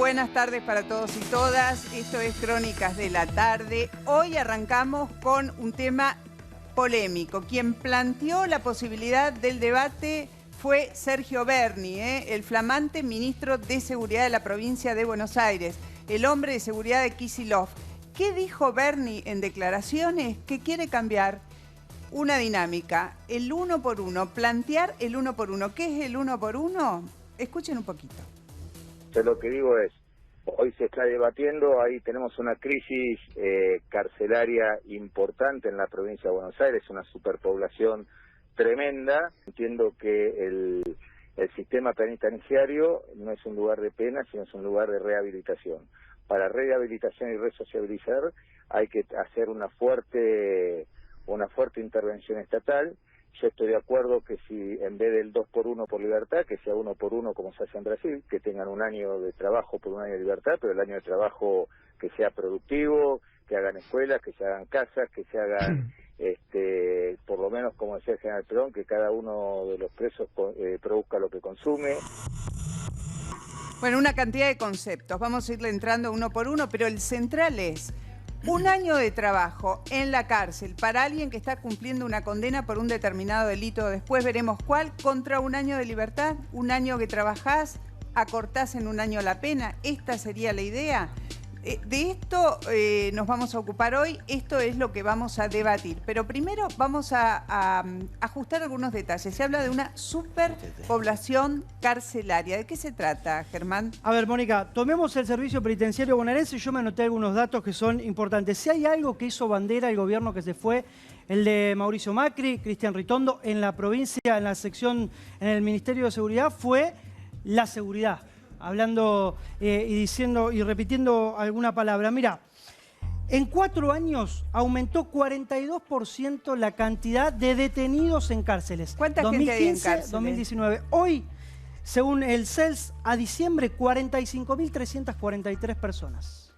Buenas tardes para todos y todas. Esto es Crónicas de la Tarde. Hoy arrancamos con un tema polémico. Quien planteó la posibilidad del debate fue Sergio Berni, el flamante ministro de Seguridad de la provincia de Buenos Aires, el hombre de seguridad de Kicillof. ¿Qué dijo Berni en declaraciones? Que quiere cambiar una dinámica, el uno por uno, plantear el uno por uno. ¿Qué es el uno por uno? Escuchen un poquito. Yo lo que digo es, hoy se está debatiendo, ahí tenemos una crisis carcelaria importante en la provincia de Buenos Aires, una superpoblación tremenda. Entiendo que el sistema penitenciario no es un lugar de pena, sino es un lugar de rehabilitación. Para rehabilitación y resociabilizar hay que hacer una fuerte intervención estatal. Yo estoy de acuerdo que si en vez del 2 por 1 por libertad, que sea 1 por 1 como se hace en Brasil, que tengan un año de trabajo por un año de libertad, pero el año de trabajo que sea productivo, que hagan escuelas, que se hagan casas, que se hagan, por lo menos como decía el general Perón, que cada uno de los presos produzca lo que consume. Bueno, una cantidad de conceptos. Vamos a irle entrando uno por uno, pero el central es un año de trabajo en la cárcel para alguien que está cumpliendo una condena por un determinado delito, después veremos cuál, contra un año de libertad, un año que trabajás, acortás en un año la pena. Esta sería la idea. De esto nos vamos a ocupar hoy, esto es lo que vamos a debatir. Pero primero vamos a ajustar algunos detalles. Se habla de una superpoblación carcelaria. ¿De qué se trata, Germán? A ver, Mónica, tomemos el servicio penitenciario bonaerense y yo me anoté algunos datos que son importantes. Si hay algo que hizo bandera el gobierno que se fue, el de Mauricio Macri, Cristian Ritondo, en la provincia, en la sección, en el Ministerio de Seguridad, fue la seguridad. Hablando y diciendo y repitiendo alguna palabra. Mira, en 4 años aumentó 42% la cantidad de detenidos en cárceles. ¿Cuánta gente hay en cárceles? 2019. Hoy, según el CELS, a diciembre, 45.343 personas.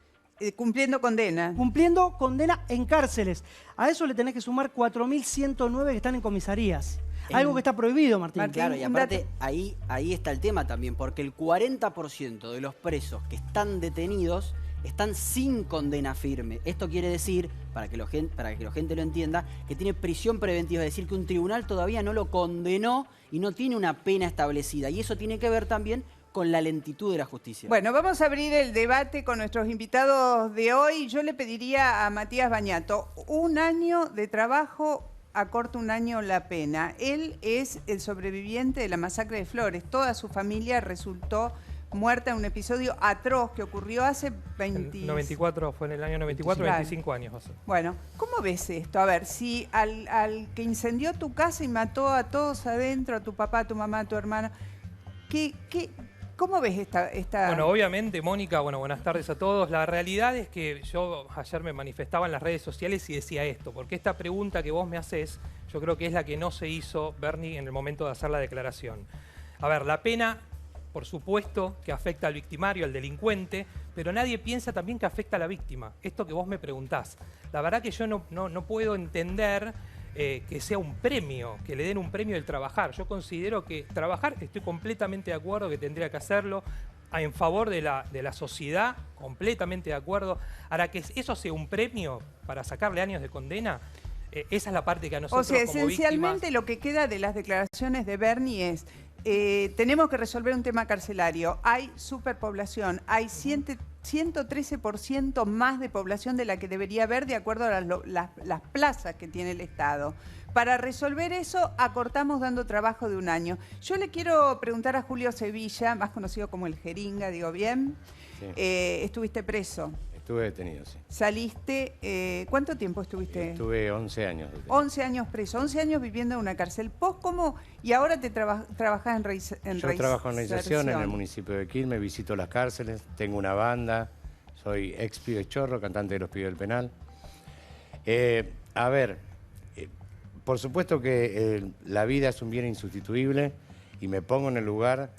Cumpliendo condena. Cumpliendo condena en cárceles. A eso le tenés que sumar 4.109 que están en comisarías. Algo que está prohibido, Martín. Claro, y aparte ahí está el tema también, porque el 40% de los presos que están detenidos están sin condena firme. Esto quiere decir, para que la gente lo entienda, que tiene prisión preventiva, es decir, que un tribunal todavía no lo condenó y no tiene una pena establecida. Y eso tiene que ver también con la lentitud de la justicia. Bueno, vamos a abrir el debate con nuestros invitados de hoy. Yo le pediría a Matías Bañato, un año de trabajo acorta un año la pena. Él es el sobreviviente de la masacre de Flores. Toda su familia resultó muerta en un episodio atroz que ocurrió hace 94, fue en el año 94, claro. 25 años. Bueno, ¿cómo ves esto? A ver, si al que incendió tu casa y mató a todos adentro, a tu papá, a tu mamá, a tu hermana, ¿cómo ves esta...? Bueno, obviamente, Mónica, buenas tardes a todos. La realidad es que yo ayer me manifestaba en las redes sociales y decía esto, porque esta pregunta que vos me hacés, yo creo que es la que no se hizo Berni en el momento de hacer la declaración. A ver, la pena, por supuesto, que afecta al victimario, al delincuente, pero nadie piensa también que afecta a la víctima. Esto que vos me preguntás. La verdad que yo no puedo entender que sea un premio, que le den un premio del trabajar. Yo considero que trabajar, estoy completamente de acuerdo que tendría que hacerlo, en favor de la sociedad, completamente de acuerdo. Ahora, que eso sea un premio para sacarle años de condena, esa es la parte que a nosotros como víctimas... esencialmente lo que queda de las declaraciones de Berni es, tenemos que resolver un tema carcelario, hay superpoblación, hay 113% más de población de la que debería haber de acuerdo a las plazas que tiene el Estado. Para resolver eso, acortamos dando trabajo de un año. Yo le quiero preguntar a Julio Sevilla, más conocido como el Jeringa, digo bien. Sí. Estuviste preso. Estuve detenido, sí. Saliste, ¿cuánto tiempo estuviste? Estuve 11 años detenido. 11 años preso, 11 años viviendo en una cárcel. ¿Vos cómo? Y ahora te trabajás en reinserción. Yo trabajo en reinserción en el municipio de Quilmes, visito las cárceles, tengo una banda, soy ex Pibe Chorro, cantante de Los Pibes del Penal. A ver, por supuesto que la vida es un bien insustituible y me pongo en el lugar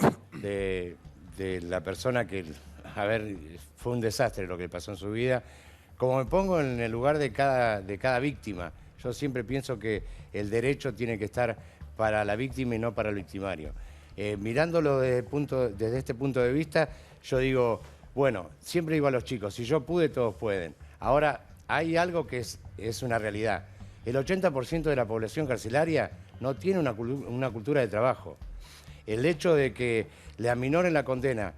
de la persona que... A ver, fue un desastre lo que pasó en su vida. Como me pongo en el lugar de cada víctima, yo siempre pienso que el derecho tiene que estar para la víctima y no para el victimario. Mirándolo desde este punto de vista, yo digo, Bueno, siempre digo a los chicos, si yo pude, todos pueden. Ahora, hay algo que es una realidad. El 80% de la población carcelaria no tiene una cultura de trabajo. El hecho de que le aminoren la condena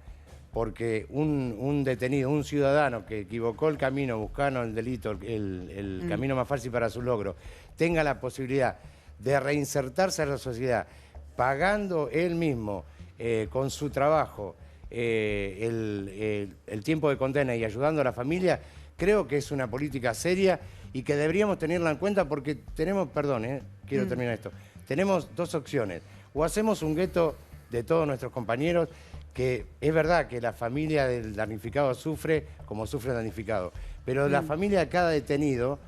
porque un detenido, un ciudadano que equivocó el camino buscando el delito, el camino más fácil para su logro, tenga la posibilidad de reinsertarse a la sociedad, pagando él mismo con su trabajo el tiempo de condena y ayudando a la familia, creo que es una política seria y que deberíamos tenerla en cuenta porque tenemos, perdón, quiero terminar esto, tenemos dos opciones. O hacemos un gueto de todos nuestros compañeros, que es verdad que la familia del damnificado sufre como sufre el damnificado, pero la familia de cada detenido,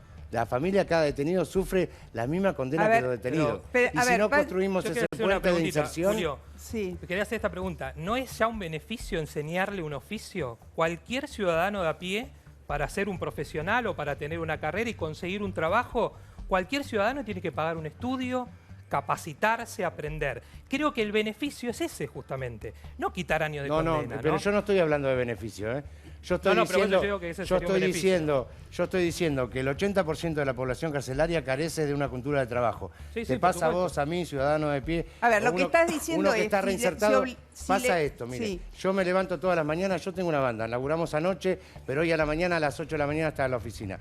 sufre la misma condena que los detenidos. Y si no construimos ese puente de inserción... Julio, te quería hacer esta pregunta. ¿No es ya un beneficio enseñarle un oficio? Cualquier ciudadano de a pie, para ser un profesional o para tener una carrera y conseguir un trabajo, cualquier ciudadano tiene que pagar un estudio, capacitarse, aprender. Creo que el beneficio es ese justamente, no quitar años de condena. No, pero yo no estoy hablando de beneficio, Yo estoy diciendo que el 80% de la población carcelaria carece de una cultura de trabajo. Te pasa a vos, a mí, ciudadano de pie. A ver, lo que estás diciendo uno que está reinsertado, pasa esto, mire. Sí. Yo me levanto todas las mañanas, yo tengo una banda, laburamos anoche, pero hoy a la mañana, a las 8 de la mañana, está en la oficina.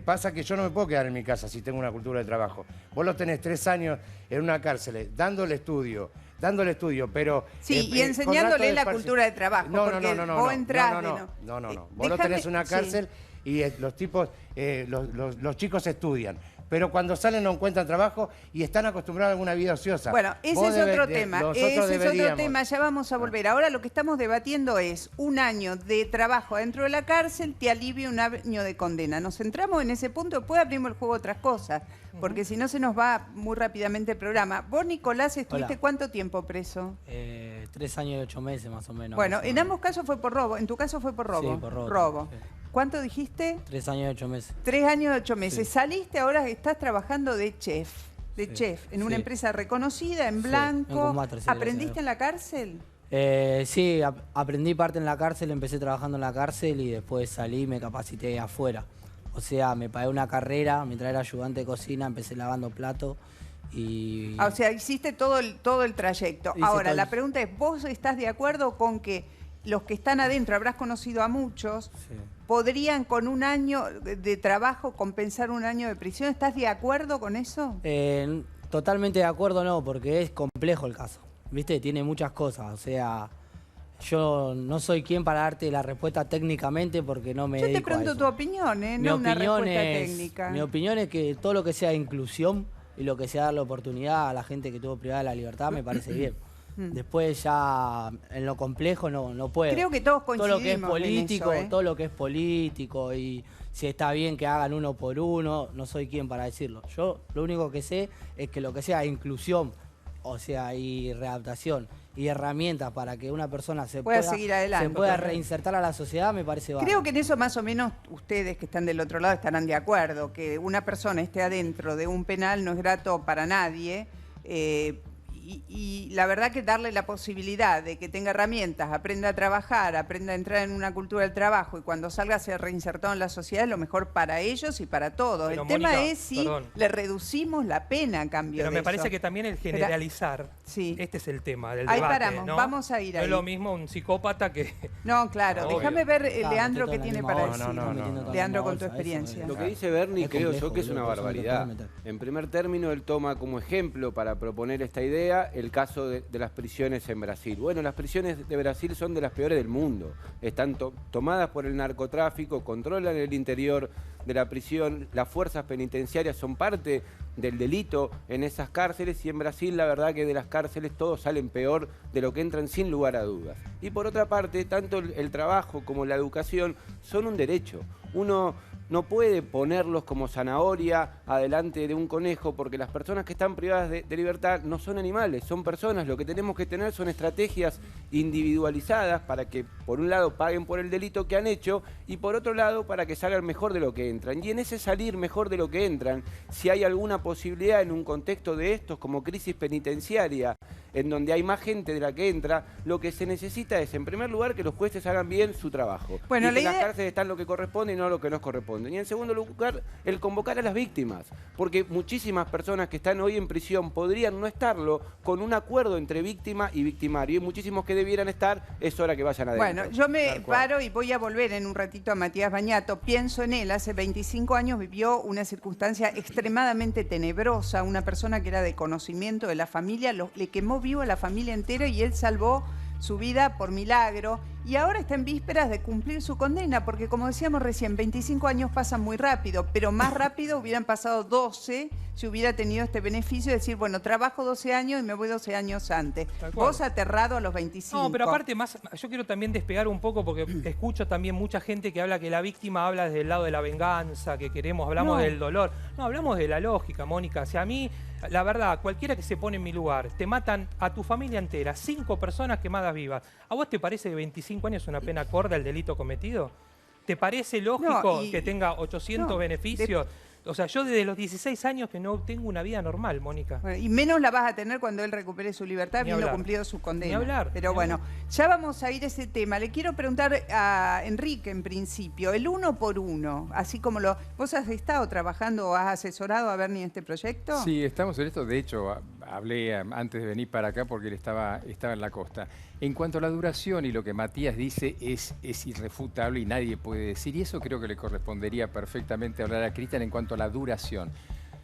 Pasa que yo no me puedo quedar en mi casa si tengo una cultura de trabajo. Vos lo tenés 3 años en una cárcel, dándole estudio, pero... Sí, y enseñándole la cultura de trabajo. No. Vos lo tenés en una cárcel y los tipos, los chicos estudian. Pero cuando salen no encuentran trabajo y están acostumbrados a una vida ociosa. Bueno, ese es otro tema. Ya vamos a volver. Ahora lo que estamos debatiendo es un año de trabajo dentro de la cárcel te alivia un año de condena. Nos centramos en ese punto, después abrimos el juego a otras cosas, porque si no se nos va muy rápidamente el programa. Vos, Nicolás, ¿estuviste cuánto tiempo preso? 3 años y 8 meses más o menos. Bueno, en ambos casos fue por robo. En tu caso fue por robo. Sí, por robo. Sí. ¿Cuánto dijiste? 3 años y 8 meses. 3 años y 8 meses. Sí. Saliste, ahora estás trabajando de chef. En una empresa reconocida, en blanco. En Combatro, ¿Aprendiste en la cárcel? Sí, aprendí parte en la cárcel, empecé trabajando en la cárcel y después salí y me capacité afuera. O sea, me pagué una carrera, mientras era ayudante de cocina, empecé lavando platos y... O sea, hiciste todo el trayecto. Ahora, la pregunta es, ¿vos estás de acuerdo con que los que están adentro, habrás conocido a muchos, podrían con un año de trabajo compensar un año de prisión? ¿Estás de acuerdo con eso? Totalmente de acuerdo no, porque es complejo el caso. ¿Viste? Tiene muchas cosas, o sea... Yo no soy quien para darte la respuesta técnicamente porque no me dedico a eso. Yo te pregunto tu opinión, no una respuesta técnica. Mi opinión es que todo lo que sea inclusión y lo que sea darle oportunidad a la gente que tuvo privada de la libertad me parece bien. Después ya en lo complejo no puedo. Creo que todos coincidimos todo lo que es político, en eso, todo lo que es político y si está bien que hagan uno por uno, no soy quien para decirlo. Yo lo único que sé es que lo que sea inclusión, o sea, y readaptación y herramientas para que una persona se pueda seguir adelante, se pueda reinsertar a la sociedad, me parece bárbaro. Creo que en eso más o menos ustedes que están del otro lado estarán de acuerdo, que una persona esté adentro de un penal no es grato para nadie. Y la verdad que darle la posibilidad de que tenga herramientas, aprenda a trabajar, aprenda a entrar en una cultura del trabajo y cuando salga a ser reinsertado en la sociedad es lo mejor para ellos y para todos. Pero, el tema Mónica, es si le reducimos la pena a cambio de eso. Pero me parece que también el generalizar, este es el tema del debate. Ahí paramos, vamos a ir ahí. No es lo mismo un psicópata que... No, claro, déjame ver, Leandro, qué tiene para decir. No. Leandro, con tu experiencia. Lo que dice Bernie creo yo que es una barbaridad. En primer término, él toma como ejemplo para proponer esta idea el caso de las prisiones en Brasil. Bueno, las prisiones de Brasil son de las peores del mundo. Están tomadas por el narcotráfico, controlan el interior de la prisión, las fuerzas penitenciarias son parte del delito en esas cárceles y en Brasil la verdad que de las cárceles todos salen peor de lo que entran sin lugar a dudas. Y por otra parte, tanto el trabajo como la educación son un derecho. Uno no puede ponerlos como zanahoria adelante de un conejo porque las personas que están privadas de libertad no son animales, son personas. Lo que tenemos que tener son estrategias individualizadas para que por un lado paguen por el delito que han hecho y por otro lado para que salgan mejor de lo que entran. Y en ese salir mejor de lo que entran, si hay alguna posibilidad en un contexto de estos como crisis penitenciaria en donde hay más gente de la que entra, lo que se necesita es, en primer lugar, que los jueces hagan bien su trabajo. Bueno, y que en las cárceles están lo que corresponde y no lo que nos corresponde. Y en segundo lugar, el convocar a las víctimas, porque muchísimas personas que están hoy en prisión podrían no estarlo con un acuerdo entre víctima y victimario. Y muchísimos que debieran estar, es hora que vayan adentro. Bueno, yo me paro y voy a volver en un ratito a Matías Bañato. Pienso en él, hace 25 años vivió una circunstancia extremadamente tenebrosa, una persona que era de conocimiento de la familia, le quemó vivo a la familia entera y él salvó su vida por milagro y ahora está en vísperas de cumplir su condena, porque como decíamos recién, 25 años pasan muy rápido, pero más rápido hubieran pasado 12 si hubiera tenido este beneficio de decir, bueno, trabajo 12 años y me voy 12 años antes. Vos aterrado a los 25. No, pero aparte más, yo quiero también despegar un poco porque escucho también mucha gente que habla que la víctima habla desde el lado de la venganza, que hablamos del dolor. No, hablamos de la lógica, Mónica. Si a mí, la verdad, cualquiera que se pone en mi lugar, te matan a tu familia entera, 5 personas quemadas vivas. ¿A vos te parece que 25 años es una pena corta el delito cometido? ¿Te parece lógico que tenga 800 beneficios? O sea, yo desde los 16 años que no tengo una vida normal, Mónica. Bueno, y menos la vas a tener cuando él recupere su libertad, habiendo cumplido su condena. Ni hablar. Pero bueno, ya vamos a ir a ese tema. Le quiero preguntar a Enrique, en principio, el 1 por 1, así como ¿Vos has estado trabajando o has asesorado a Bernie en este proyecto? Sí, estamos en esto. De hecho, hablé antes de venir para acá porque él estaba en la costa. En cuanto a la duración y lo que Matías dice es irrefutable y nadie puede decir, y eso creo que le correspondería perfectamente hablar a Cristian en cuanto a la duración.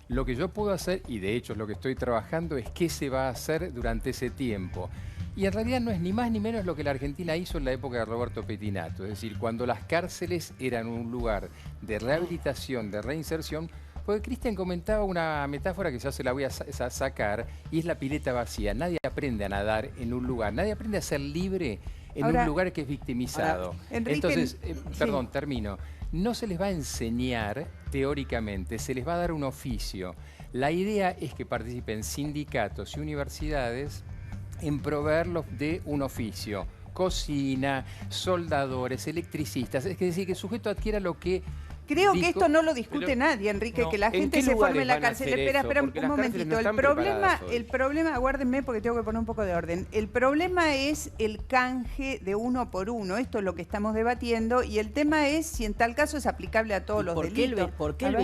Lo que yo puedo hacer, y de hecho es lo que estoy trabajando, es qué se va a hacer durante ese tiempo. Y en realidad no es ni más ni menos lo que la Argentina hizo en la época de Roberto Pettinato, es decir, cuando las cárceles eran un lugar de rehabilitación, de reinserción. Porque Cristian comentaba una metáfora que ya se la voy a sacar, y es la pileta vacía. Nadie aprende a nadar en un lugar, nadie aprende a ser libre en un lugar que es victimizado. Enrique, entonces, perdón, termino. No se les va a enseñar teóricamente, se les va a dar un oficio. La idea es que participen sindicatos y universidades en proveerlos de un oficio. Cocina, soldadores, electricistas. Es decir, que el sujeto adquiera lo que... Creo que esto no lo discute nadie, Enrique, que la gente se forme en la cárcel. Espera un momentito. El problema, aguárdenme porque tengo que poner un poco de orden. El problema es el canje de 1 por 1. Esto es lo que estamos debatiendo y el tema es si en tal caso es aplicable a todos los delitos. ¿Por qué el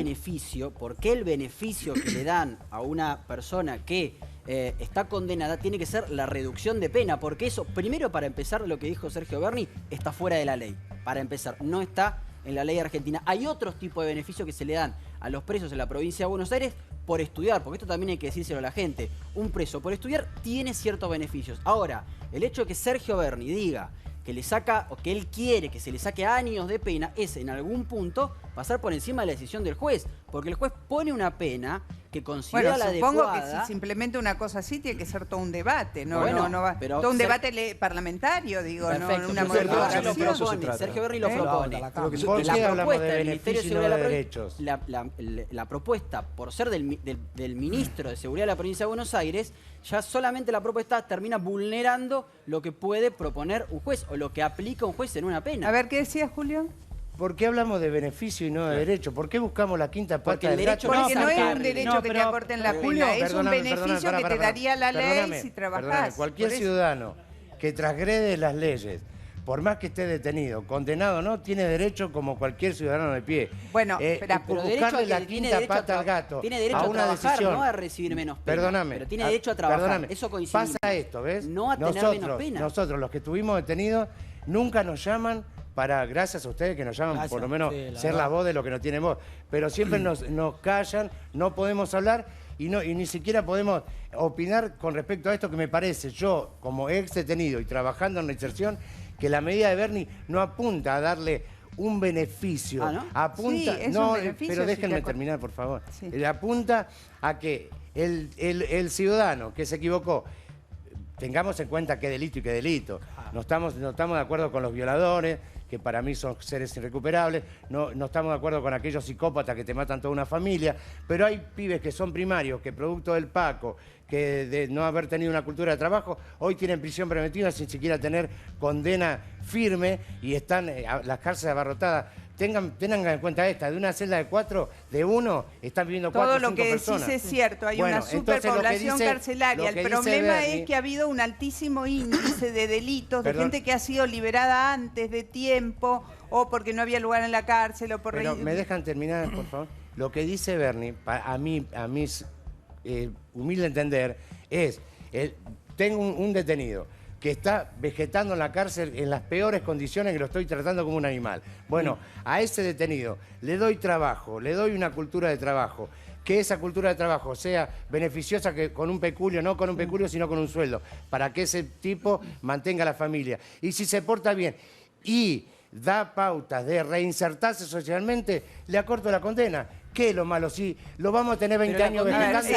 beneficio que le dan a una persona que está condenada tiene que ser la reducción de pena? Porque eso, primero, para empezar, lo que dijo Sergio Berni, está fuera de la ley. Para empezar, no está en la ley argentina. Hay otros tipos de beneficios que se le dan a los presos en la provincia de Buenos Aires por estudiar, porque esto también hay que decírselo a la gente. Un preso por estudiar tiene ciertos beneficios. Ahora, el hecho de que Sergio Berni diga que le saca, o que él quiere que se le saque años de pena, es en algún punto pasar por encima de la decisión del juez, porque el juez pone una pena que considera la adecuada. Supongo que si se implementa una cosa así tiene que ser todo un debate, todo un debate parlamentario, digo, perfecto, no una modificación. Sergio Berni lo propone. ¿Por qué hablamos de beneficios y no de derechos? La propuesta, por ser del ministro de Seguridad de la provincia de Buenos Aires, ya solamente la propuesta termina vulnerando lo que puede proponer un juez o lo que aplica un juez en una pena. A ver, ¿qué decía Julio? ¿Por qué hablamos de beneficio y no de derecho? ¿Por qué buscamos la quinta pata del gato? Porque no es un derecho que te aporten la pena, es un beneficio que te daría la ley si trabajás. Cualquier ciudadano que transgrede las leyes, por más que esté detenido, condenado o no, tiene derecho como cualquier ciudadano de pie. Bueno, pero buscarle la quinta pata al gato. Tiene derecho a trabajar, no a recibir menos pena. Perdóname. Pero tiene derecho a trabajar. Eso coincide. Pasa esto, ¿ves? No a tener menos pena. Nosotros, los que estuvimos detenidos, nunca nos llaman para, gracias a ustedes que nos llaman, por lo menos ser la voz de lo que no tienen voz. Pero siempre nos callan, no podemos hablar y ni siquiera podemos opinar con respecto a esto que me parece, yo como ex detenido y trabajando en la inserción, que la medida de Berni no apunta a darle un beneficio. ¿Ah, no? Apunta, sí, es no, un beneficio, pero déjenme terminar, por favor. Sí. Apunta a que el ciudadano que se equivocó, tengamos en cuenta qué delito y qué delito. No estamos de acuerdo con los violadores, que para mí son seres irrecuperables, no estamos de acuerdo con aquellos psicópatas que te matan toda una familia, pero hay pibes que son primarios, que producto del Paco, que de no haber tenido una cultura de trabajo, hoy tienen prisión preventiva sin siquiera tener condena firme y están las cárceles abarrotadas tengan en cuenta esta, de una celda de 4, de 1, están viviendo 4 o 5 personas. Todo lo que decís es cierto, hay una superpoblación carcelaria. El problema es que ha habido un altísimo índice de delitos, de gente que ha sido liberada antes de tiempo, o porque no había lugar en la cárcel, o por... Pero ¿me dejan terminar, por favor? Lo que dice Bernie, a mí humilde entender, es, tengo un detenido que está vegetando en la cárcel en las peores condiciones, que lo estoy tratando como un animal. Bueno, a ese detenido le doy trabajo, le doy una cultura de trabajo, que esa cultura de trabajo sea beneficiosa, que con un peculio, no con un peculio, sino con un sueldo, para que ese tipo mantenga la familia. Y si se porta bien y da pautas de reinsertarse socialmente, le acorto la condena. ¿Qué es lo malo? Si lo vamos a tener 20 años vegetando...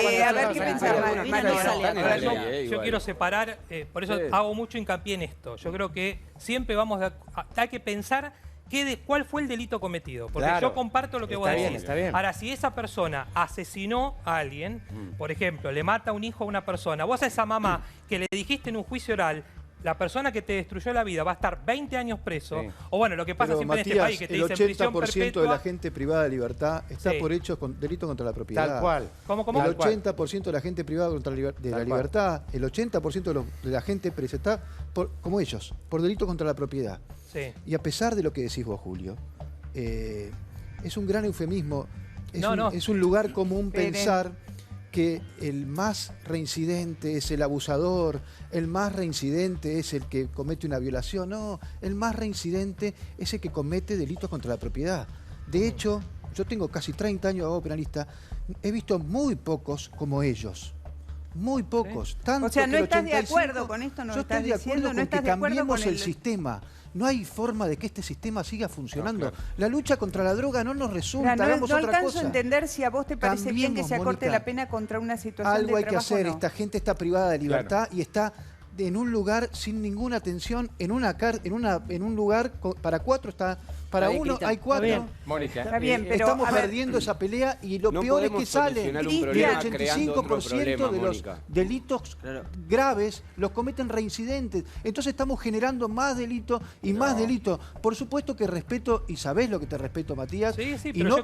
Yo quiero separar, por eso hago mucho hincapié en esto. Yo creo que siempre hay que pensar cuál fue el delito cometido. Porque yo comparto lo que vos decís. Está bien. Ahora, si esa persona asesinó a alguien, por ejemplo, le mata a un hijo a una persona, vos a esa mamá que le dijiste en un juicio oral, la persona que te destruyó la vida va a estar 20 años preso, o bueno, lo que pasa siempre en este país, que te dicen prisión perpetua... El 80% de la gente privada de libertad está por hechos con delitos contra la propiedad. Tal cual. ¿Cómo? El 80% de la gente privada de la libertad, el 80% de la gente presa está, como ellos, por delitos contra la propiedad. Sí. Y a pesar de lo que decís vos, Julio, es un gran eufemismo, es un lugar común pensar que el más reincidente es el abusador, el más reincidente es el que comete una violación. No, el más reincidente es el que comete delitos contra la propiedad. De hecho, yo tengo casi 30 años de abogado penalista, he visto muy pocos como ellos. Muy pocos. Tanto o sea, ¿no que estás de acuerdo con esto? Yo estoy de acuerdo con que cambiemos el sistema. No hay forma de que este sistema siga funcionando. La lucha contra la droga no nos resulta, hagamos otra cosa. No alcanzo a entender si a vos te parece bien que se acorte la pena contra una situación de trabajo. Algo hay que hacer. Esta gente está privada de libertad y está en un lugar sin ninguna atención, en un lugar para 4 está... Para uno hay 4. Mónica, está bien, pero estamos perdiendo esa pelea y lo peor es que sale el 85% de los delitos graves los cometen reincidentes. Entonces estamos generando más delitos y más delitos. Por supuesto que respeto, y sabés lo que te respeto, Matías, y no,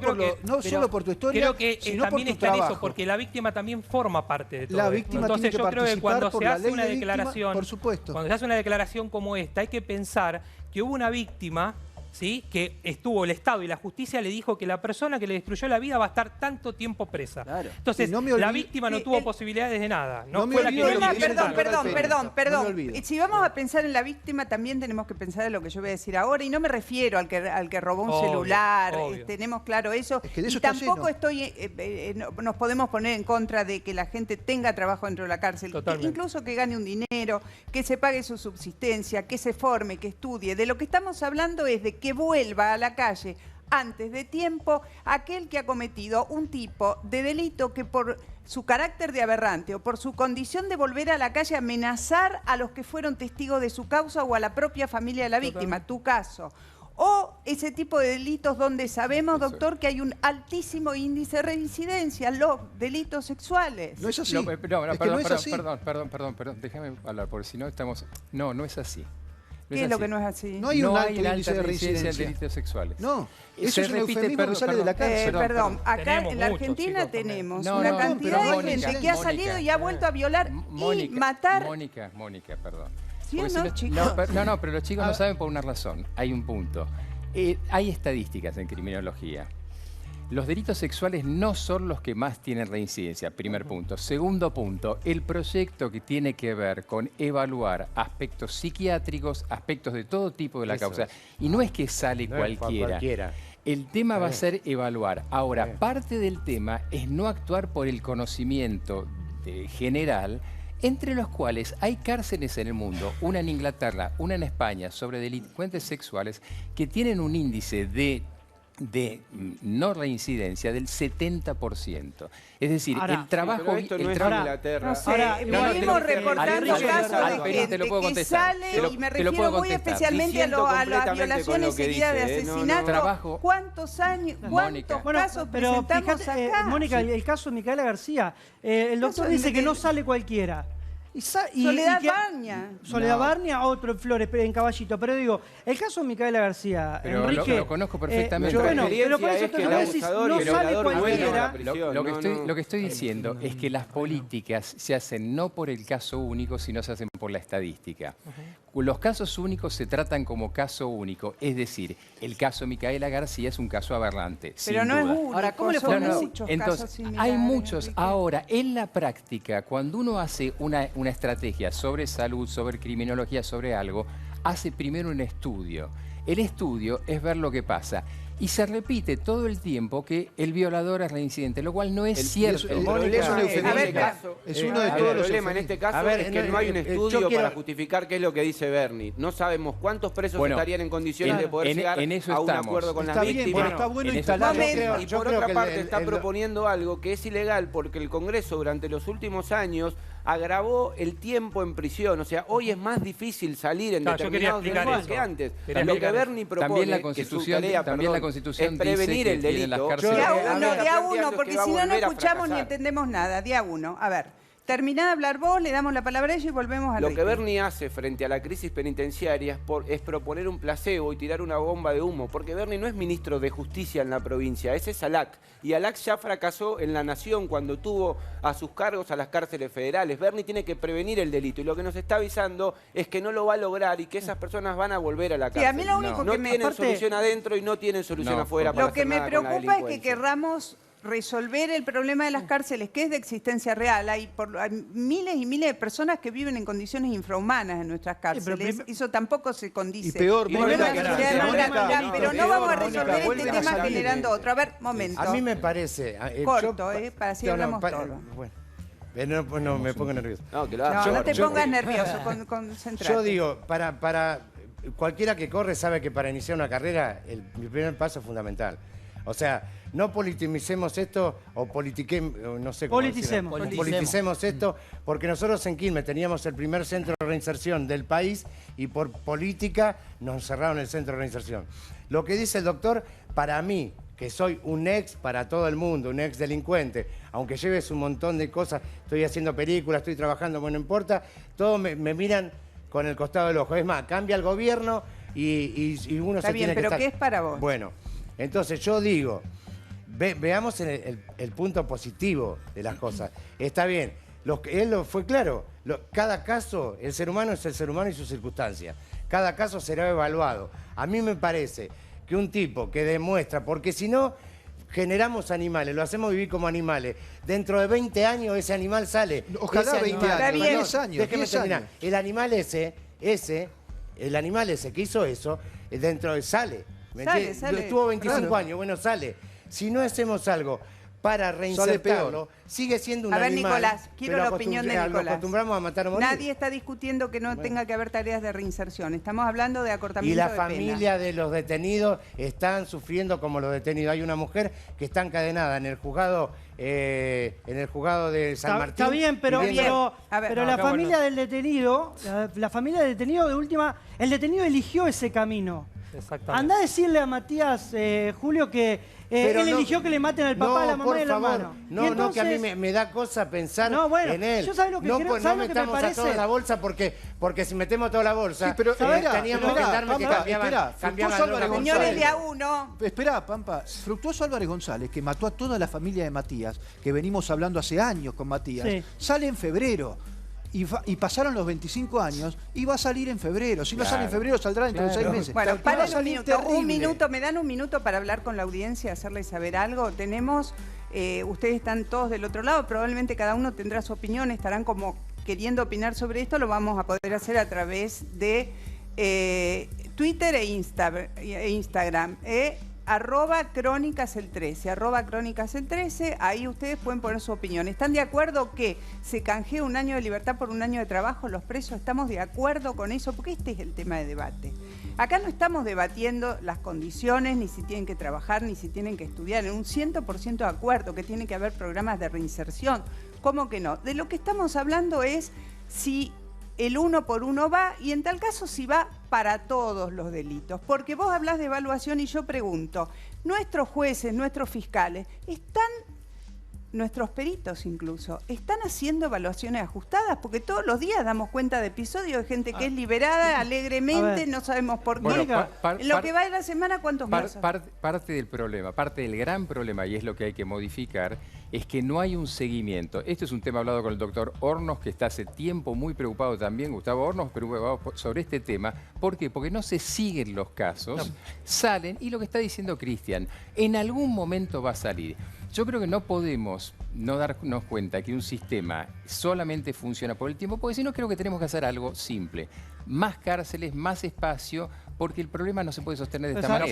solo por tu historia, creo que sino también por tu está trabajo. Eso, porque la víctima también forma parte de todo la víctima esto. Entonces tiene que yo creo que cuando se hace una declaración, por supuesto. Cuando se hace una declaración como esta, hay que pensar que hubo una víctima, ¿sí?, que estuvo el Estado y la justicia le dijo que la persona que le destruyó la vida va a estar tanto tiempo presa. Claro. Entonces, la víctima no tuvo posibilidades de nada. Perdón. Si vamos a pensar en la víctima, también tenemos que pensar en lo que yo voy a decir ahora, y no me refiero al que robó un celular, tenemos claro eso. Es que de eso y tampoco nos podemos poner en contra de que la gente tenga trabajo dentro de la cárcel, incluso que gane un dinero, que se pague su subsistencia, que se forme, que estudie. De lo que estamos hablando es de que vuelva a la calle antes de tiempo aquel que ha cometido un tipo de delito que por su carácter de aberrante o por su condición de volver a la calle a amenazar a los que fueron testigos de su causa o a la propia familia de la víctima, tu caso. O ese tipo de delitos donde sabemos, doctor, que hay un altísimo índice de reincidencia, los delitos sexuales. No es así. Perdón, déjame hablar, porque si no estamos... No es así. ¿Qué es lo que no es así? No hay un alto índice de reincidencia en delitos sexuales. No, eso es un eufemismo que sale de la cárcel. Perdón, acá en la Argentina tenemos una cantidad de gente que ha salido y ha vuelto a violar y matar... Mónica, perdón. ¿Sí o no, chicos? Pero los chicos no saben por una razón. Hay un punto. Hay estadísticas en criminología. Los delitos sexuales no son los que más tienen reincidencia, primer punto. Segundo punto, el proyecto que tiene que ver con evaluar aspectos psiquiátricos, aspectos de todo tipo de la causa. Y no es que sale cualquiera. El tema va a ser evaluar. Ahora, parte del tema es no actuar por el conocimiento general, entre los cuales hay cárceles en el mundo, una en Inglaterra, una en España, sobre delincuentes sexuales que tienen un índice de no reincidencia del 70%. Es decir, el trabajo... Esto no es Inglaterra. No sé, venimos reportando casos de gente que sale, y me refiero muy especialmente a las violaciones seguidas de asesinato. ¿Cuántos años, cuántos casos presentamos acá? Mónica, el caso de Micaela García, el doctor dice que no sale cualquiera. Soledad Barnia. Soledad Barnia, otro en Flores, en Caballito. Pero digo, el caso de Micaela García, pero Enrique... Lo conozco perfectamente. Pero por eso es que no sale cualquiera... Lo que estoy diciendo es que las políticas se hacen no por el caso único, sino se hacen por la estadística. Los casos únicos se tratan como caso único, es decir, el caso Micaela García es un caso aberrante. Pero no es único. Ahora, ¿cómo le son ponemos? muchos Entonces, casos similares, hay muchos. Enrique. Ahora, en la práctica, cuando uno hace una estrategia sobre salud, sobre criminología, sobre algo, hace primero un estudio. El estudio es ver lo que pasa. Y se repite todo el tiempo que el violador es reincidente, lo cual no es cierto. Es uno de todos los problemas en este caso es que no hay un estudio para justificar qué es lo que dice Bernie. No sabemos cuántos presos estarían en condiciones de poder llegar a un acuerdo con las víctimas. Está bueno instalar. Y por otra parte está proponiendo algo que es ilegal porque el Congreso durante los últimos años agravó el tiempo en prisión. O sea, hoy es más difícil salir en determinados delitos que antes. Lo que Bernie propone, que su tarea, es prevenir el delito. Día uno, porque si no, no escuchamos ni entendemos nada. Día uno. A ver, terminá de hablar vos, le damos la palabra a ella y volvemos a Lo que Bernie hace frente a la crisis penitenciaria es proponer un placebo y tirar una bomba de humo, porque Bernie no es ministro de Justicia en la provincia, ese es Alac. Y Alac ya fracasó en La Nación cuando tuvo a sus cargos a las cárceles federales. Bernie tiene que prevenir el delito y lo que nos está avisando es que no lo va a lograr y que esas personas van a volver a la cárcel. Sí, a mí lo único no que me tienen solución adentro y no tienen solución afuera. Lo que me preocupa es que querramos resolver el problema de las cárceles, que es de existencia real. Hay miles y miles de personas que viven en condiciones infrahumanas en nuestras cárceles. Eso tampoco se condice. Y peor, pero no vamos a resolver este tema generando otro. A ver, momento. A mí me parece... Corto, para así hablamos todo. Bueno, no me pongo nervioso. No te pongas nervioso, concentrate. Yo digo, para cualquiera que corre sabe que para iniciar una carrera el primer paso es fundamental. O sea, no politicemos esto o no sé cómo politicemos esto, porque nosotros en Quilmes teníamos el primer centro de reinserción del país y por política nos cerraron el centro de reinserción. Lo que dice el doctor, para mí, que soy un ex para todo el mundo, un ex delincuente, aunque lleves un montón de cosas, estoy haciendo películas, estoy trabajando, bueno, no importa, todos me miran con el costado del ojo. Es más, cambia el gobierno y uno se tiene que estar... Está bien, pero ¿qué es para vos? Bueno, entonces yo digo, veamos el punto positivo de las cosas. Está bien, él fue claro, cada caso, el ser humano es el ser humano y sus circunstancias. Cada caso será evaluado. A mí me parece que un tipo que demuestra, porque si no, generamos animales, lo hacemos vivir como animales. Dentro de 20 años ese animal sale. Ojalá 20 años, 10 años. Déjeme terminar. El animal ese que hizo eso, sale. Sale. Estuvo 25 años, bueno, sale. Si no hacemos algo para reinsertarlo, sigue siendo un animal. A ver, Nicolás, quiero la opinión de Nicolás. Nos acostumbramos a matar o morir. Nadie está discutiendo que no tenga que haber tareas de reinserción. Estamos hablando de acortamiento de pena. Y la familia de los detenidos están sufriendo como los detenidos. Hay una mujer que está encadenada en el juzgado de San Martín. Está bien, pero la familia del detenido, la familia del detenido de última, el detenido eligió ese camino. Andá a decirle a Matías, Julio, que él eligió que le maten al papá, a la mamá y al hermano. No, que a mí me da cosa pensar en él. Yo sabes lo que creo, no metamos a toda la bolsa porque si metemos toda la bolsa, teníamos que darme que cambiaban. Señores de A1. Esperá, Pampa. Fructuoso Álvarez González, que mató a toda la familia de Matías, que venimos hablando hace años con Matías, sale en febrero. Y pasaron los 25 años y va a salir en febrero. Si no sale en febrero, saldrá dentro de 6 meses. Bueno, un minuto, ¿me dan un minuto para hablar con la audiencia, hacerles saber algo? Tenemos, ustedes están todos del otro lado, probablemente cada uno tendrá su opinión, estarán como queriendo opinar sobre esto, lo vamos a poder hacer a través de Twitter e Instagram. @Crónicas el 13, @Crónicas el 13, ahí ustedes pueden poner su opinión. ¿Están de acuerdo que se canjee un año de libertad por un año de trabajo? Los presos, ¿estamos de acuerdo con eso? Porque este es el tema de debate. Acá no estamos debatiendo las condiciones, ni si tienen que trabajar, ni si tienen que estudiar. En un 100% de acuerdo que tiene que haber programas de reinserción. ¿Cómo que no? De lo que estamos hablando es si el 1 por 1 va, y en tal caso si va para todos los delitos. Porque vos hablás de evaluación y yo pregunto, ¿nuestros jueces, nuestros fiscales, están nuestros peritos incluso, ¿están haciendo evaluaciones ajustadas? Porque todos los días damos cuenta de episodios de gente que es liberada alegremente, no sabemos por qué. Bueno, lo que va de la semana, ¿cuántos más? Parte del problema, parte del gran problema, y es lo que hay que modificar, es que no hay un seguimiento. Esto es un tema hablado con el doctor Hornos, que está hace tiempo muy preocupado también, Gustavo Hornos, preocupado sobre este tema. ¿Por qué? Porque no se siguen los casos, salen, y lo que está diciendo Cristian, en algún momento va a salir. Yo creo que no podemos no darnos cuenta que un sistema solamente funciona por el tiempo, porque si no creo que tenemos que hacer algo simple. Más cárceles, más espacio, porque el problema no se puede sostener de esta manera.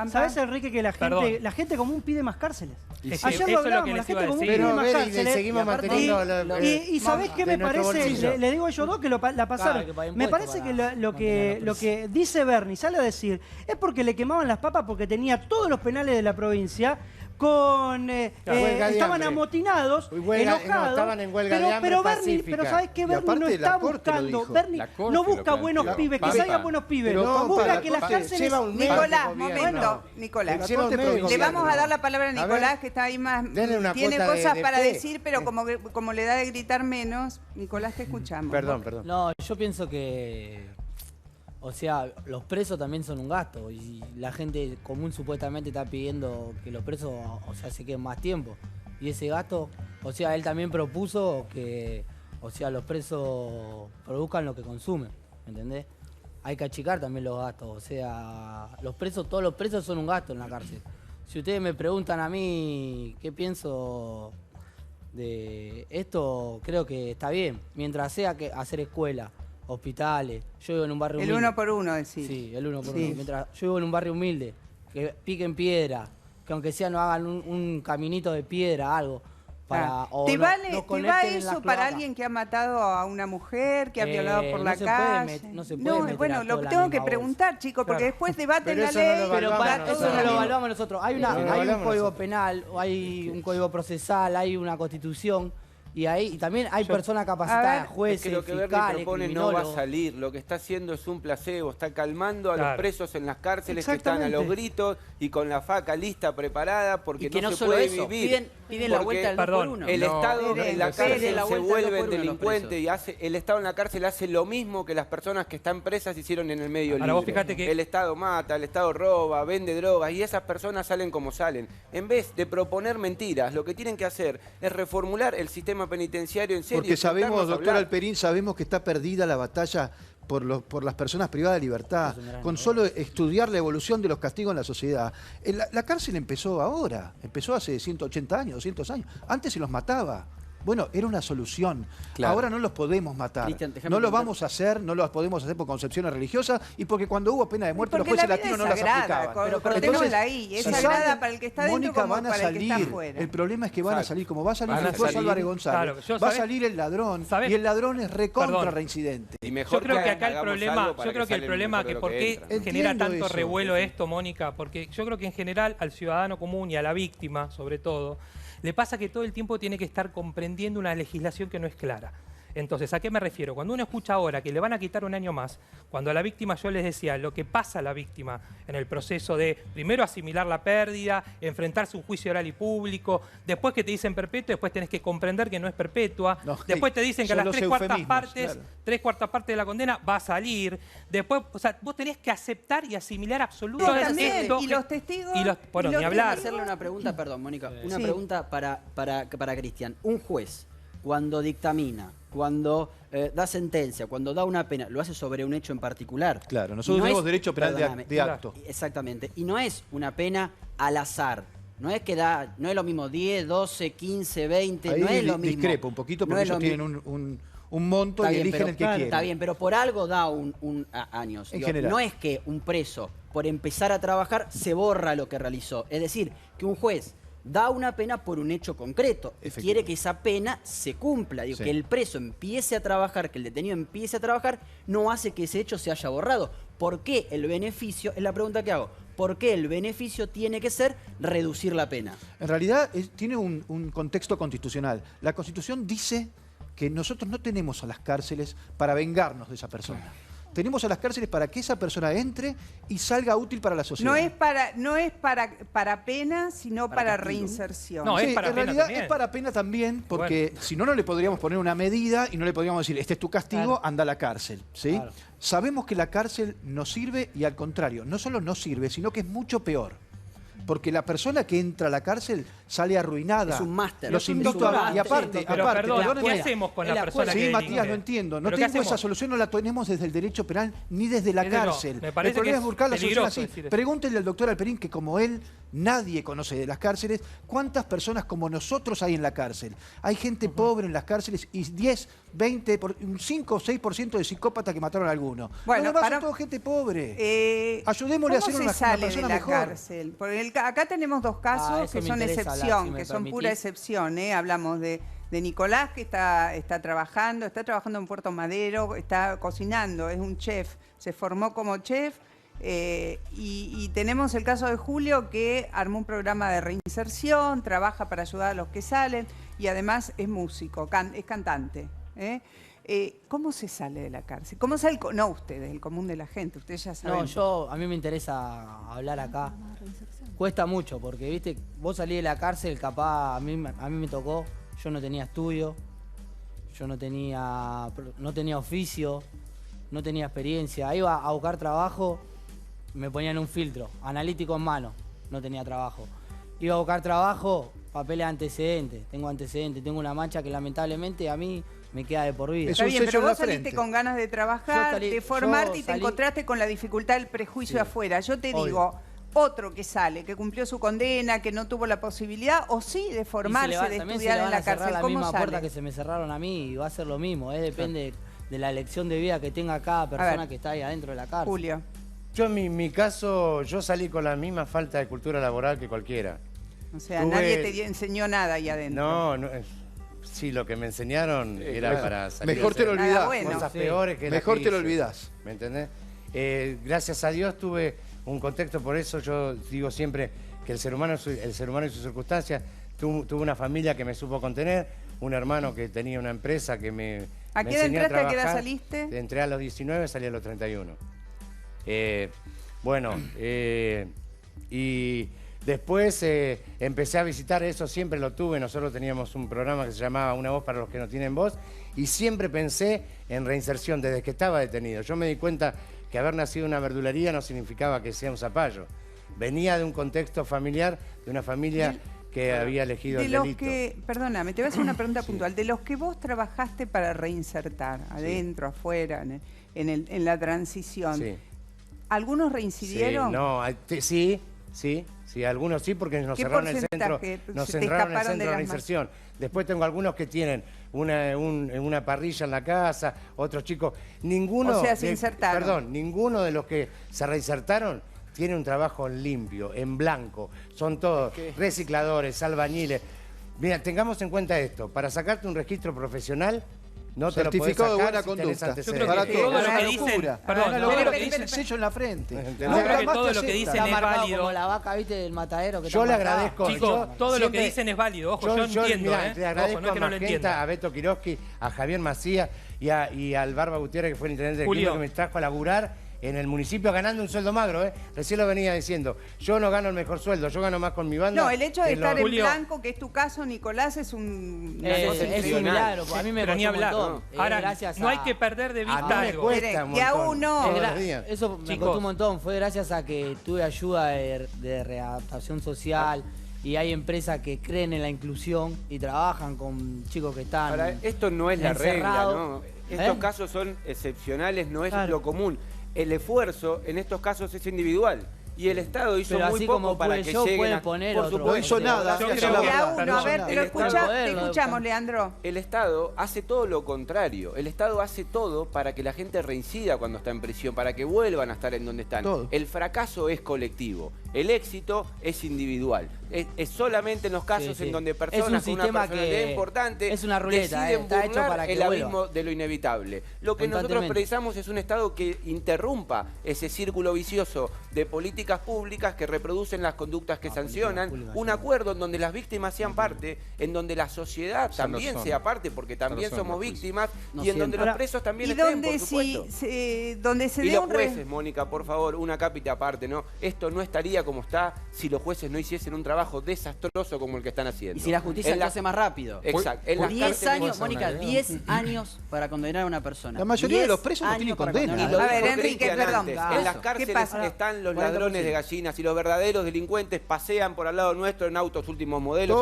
¿Sabes, Enrique, que la gente común pide más cárceles? Ayer lo hablamos, que la gente común pide más cárceles. seguimos manteniendo y ¿sabés qué me parece? Le digo a ellos dos que la pasaron. Me parece que lo que dice Bernie, sale a decir, es porque le quemaban las papas porque tenía todos los penales de la provincia estaban amotinados, enojados, estaban en huelga de hambre pero ¿sabes qué? Bernie no está buscando, Bernie no busca buenos pibes, que salgan buenos pibes, busca que las cárceles... Nicolás, le vamos a dar la palabra a Nicolás, que está ahí más, tiene cosas para decir, pero como le da de gritar menos, Nicolás, te escuchamos. Perdón. No, yo pienso que... O sea, los presos también son un gasto y la gente común supuestamente está pidiendo que los presos, o sea, se queden más tiempo. Y ese gasto, o sea, él también propuso que, o sea, los presos produzcan lo que consumen, ¿entendés? Hay que achicar también los gastos, o sea, los presos, todos los presos son un gasto en la cárcel. Si ustedes me preguntan a mí qué pienso de esto, creo que está bien, mientras sea que hacer escuela, hospitales. Yo vivo en un barrio humilde. El 1 por 1, decís. Sí, el 1 por 1. Mientras yo vivo en un barrio humilde, que piquen piedra, que aunque sea no hagan un caminito de piedra, algo. ¿Te va eso para alguien que ha matado a una mujer, que ha violado por la calle? No se puede meter bueno, lo tengo que preguntar, chicos, porque después debaten la ley. Pero para eso no lo evaluamos nosotros. Hay un código penal, hay un código procesal, hay una constitución. Y también hay personas capacitadas, jueces, que lo que Bernie propone no va a salir. Lo que está haciendo es un placebo, está calmando a los presos en las cárceles que están a los gritos y con la faca lista, preparada, porque no se puede vivir. Piden la vuelta al 2 por 1. El Estado en la cárcel se vuelve delincuente y el Estado en la cárcel hace lo mismo que las personas que están presas hicieron en el medio libre. Vos fíjate que... El Estado mata, el Estado roba, vende drogas y esas personas salen como salen. En vez de proponer mentiras, lo que tienen que hacer es reformular el sistema penitenciario en serio. Porque sabemos, doctor Alperín, sabemos que está perdida la batalla por las personas privadas de libertad, con solo estudiar la evolución de los castigos en la sociedad. La cárcel empezó ahora, empezó hace 180 años, 200 años. Antes se los mataba. Bueno, era una solución. Claro. Ahora no los podemos matar. Cristian, no los vamos a hacer, no los podemos hacer por concepciones religiosas y porque cuando hubo pena de muerte los jueces latinos no las aplicaban. Pero entonces, ahí, es sagrada para el que está dentro como para el que está afuera. El problema es que van a salir, como va a salir el juez Álvarez González, va a salir el ladrón y el ladrón es recontra reincidente. Yo creo que acá el problema, que por qué genera tanto revuelo esto, Mónica, porque yo creo que en general al ciudadano común y a la víctima, sobre todo, le pasa que todo el tiempo tiene que estar comprendiendo una legislación que no es clara. Entonces, ¿a qué me refiero? Cuando uno escucha ahora que le van a quitar un año más, cuando a la víctima yo les decía lo que pasa a la víctima en el proceso de primero asimilar la pérdida, enfrentarse a un juicio oral y público, después que te dicen perpetua, después tenés que comprender que no es perpetua, después te dicen que a las 3/4 partes de la condena va a salir, después, o sea, vos tenés que aceptar y asimilar absolutamente esto. Y los testigos... Bueno, ni hablar. Hacerle una pregunta, perdón, Mónica, una pregunta para Cristian. Un juez, cuando dictamina, cuando da sentencia, cuando da una pena, lo hace sobre un hecho en particular. Claro, nosotros tenemos derecho penal de acto. Exactamente. Y no es una pena al azar. No es que no es lo mismo 10, 12, 15, 20, ahí no es lo mismo. Discrepo un poquito porque ellos tienen un monto y eligen el que quieren. Está bien, pero por algo da años. En general. No es que un preso, por empezar a trabajar, se borra lo que realizó. Es decir, que un juez da una pena por un hecho concreto y quiere que esa pena se cumpla. Digo, que el preso empiece a trabajar, que el detenido empiece a trabajar, no hace que ese hecho se haya borrado. ¿Por qué el beneficio? Es la pregunta que hago. ¿Por qué el beneficio tiene que ser reducir la pena? En realidad tiene un contexto constitucional. La Constitución dice que nosotros no tenemos a las cárceles para vengarnos de esa persona. tenemos a las cárceles para que esa persona entre y salga útil para la sociedad. No es para pena, sino para reinserción. No, sí, en realidad es para pena también, porque si no, no le podríamos poner una medida y no le podríamos decir, este es tu castigo, anda a la cárcel. ¿Sí? Claro. Sabemos que la cárcel no sirve y al contrario, no solo no sirve, sino que es mucho peor. Porque la persona que entra a la cárcel sale arruinada. Es un máster. Los invito a... Y aparte, perdón, ¿qué hacemos con la persona que delinque? Sí, Matías, no entiendo. No tengo esa solución, no la tenemos desde el derecho penal ni desde la cárcel. Me parece el problema es buscar la solución así. Pregúntenle al doctor Alperín, que como él, nadie conoce de las cárceles, cuántas personas como nosotros hay en la cárcel. Hay gente pobre en las cárceles y 10, 20, un 5 o 6% de psicópatas que mataron a alguno. Bueno, son toda gente pobre. Ayudémosle a hacer una persona mejor. Cárcel? Porque acá tenemos dos casos que son excepción, que son pura excepción. Hablamos de Nicolás, que está trabajando en Puerto Madero, está cocinando, es un chef, se formó como chef. Y tenemos el caso de Julio, que armó un programa de reinserción, trabaja para ayudar a los que salen y además es músico, es cantante. ¿Cómo se sale de la cárcel? ¿Cómo sale no ustedes, el común de la gente? Ustedes ya saben. No, a mí me interesa hablar acá. Cuesta mucho porque, viste, vos salís de la cárcel, capaz, a mí me tocó, yo no tenía estudio, yo no tenía oficio, no tenía experiencia. Iba a buscar trabajo, me ponían un filtro, analítico en mano, no tenía trabajo. Iba a buscar trabajo, papeles antecedentes, tengo una mancha que lamentablemente a mí me queda de por vida. Está bien, pero vos saliste con ganas de trabajar, de formarte y te encontraste con la dificultad del prejuicio afuera. Yo te digo, otro que sale, que cumplió su condena, que no tuvo la posibilidad, o sí, de formarse, de estudiar en la cárcel. La misma puerta que se me cerraron a mí y va a ser lo mismo. Depende de la elección de vida que tenga cada persona que está ahí adentro de la cárcel. Julio. Yo en mi caso, yo salí con la misma falta de cultura laboral que cualquiera. O sea, nadie te enseñó nada ahí adentro. No, sí, lo que me enseñaron era para salir. Mejor te lo olvidás. Cosas peores que mejor te lo olvidás. ¿Me entendés? Gracias a Dios tuve un contexto, por eso yo digo siempre que el ser humano y sus circunstancias, tuve una familia que me supo contener, un hermano que tenía una empresa que me ¿A qué edad entraste? ¿A qué edad saliste? Entré a los 19, salí a los 31. Y después empecé a visitar, eso siempre lo tuve, nosotros teníamos un programa que se llamaba Una Voz para los que no tienen voz, y siempre pensé en reinserción desde que estaba detenido. Yo me di cuenta que haber nacido en una verdulería no significaba que sea un zapallo. Venía de un contexto familiar, de una familia que había elegido el delito. Perdóname, te voy a hacer una pregunta puntual. De los que vos trabajaste para reinsertar, adentro, afuera, en la transición, ¿algunos reincidieron? Sí, algunos sí, porque nos cerraron el centro, de reinserción. Después tengo algunos que tienen una parrilla en la casa, otros chicos. Ninguno, o sea, se insertaron. Perdón, ninguno de los que se reinsertaron tiene un trabajo limpio, en blanco. Son todos recicladores, albañiles. Mira, tengamos en cuenta esto. Para sacarte un registro profesional, no te lo podés sacar de buena conducta. Yo creo que todo lo que dicen, el sello en la frente. Yo creo que todo lo que dicen es válido. Como la vaca, viste, del matadero que yo le agradezco. Chicos, todo lo que dicen es válido. Ojo, yo entiendo. Le agradezco a Magenta, a Beto Quiroski, a Javier Macías y al Barba Gutiérrez, que fue el intendente del Quilmes, que me trajo a laburar en el municipio ganando un sueldo magro, Recién lo venía diciendo. Yo no gano el mejor sueldo, yo gano más con mi banda. No, el hecho de estar en blanco, que es tu caso, Nicolás, es un milagro. A mí me costó un montón. Ahora, no hay que perder de vista algo. Y aún no. Eso me costó un montón. Fue gracias a que tuve ayuda de readaptación social. Y hay empresas que creen en la inclusión y trabajan con chicos que están Ahora, esto no es la regla, ¿no? Estos casos son excepcionales, no es lo común. El esfuerzo en estos casos es individual. Y el Estado hizo muy poco para que lleguen a... Por supuesto, no hizo nada. A ver, te escuchamos, Leandro. El Estado hace todo lo contrario. El Estado hace todo para que la gente reincida cuando está en prisión, para que vuelvan a estar en donde están. El fracaso es colectivo. El éxito es individual. Es solamente en los casos en donde personas con una personalidad importante es una ruleta, deciden está hecho burlar para que el abismo de lo inevitable. Lo que nosotros precisamos es un Estado que interrumpa ese círculo vicioso de políticas públicas que reproducen las conductas que sancionan, un acuerdo en donde las víctimas sean parte, en donde la sociedad también sea parte, porque también somos víctimas, y en donde los presos también estén, por supuesto. Donde se y los jueces, Mónica, por favor, una cápita aparte, ¿no? Esto no estaría como está si los jueces no hiciesen un trabajo desastroso como el que están haciendo. Y si la justicia lo hace más rápido. Exacto. 10 años, Mónica, 10 años para condenar a una persona. La mayoría de los presos no tienen condena. A ver, Enrique, perdón. En las cárceles están los ladrones de gallinas y los verdaderos delincuentes pasean por al lado nuestro en autos últimos modelos.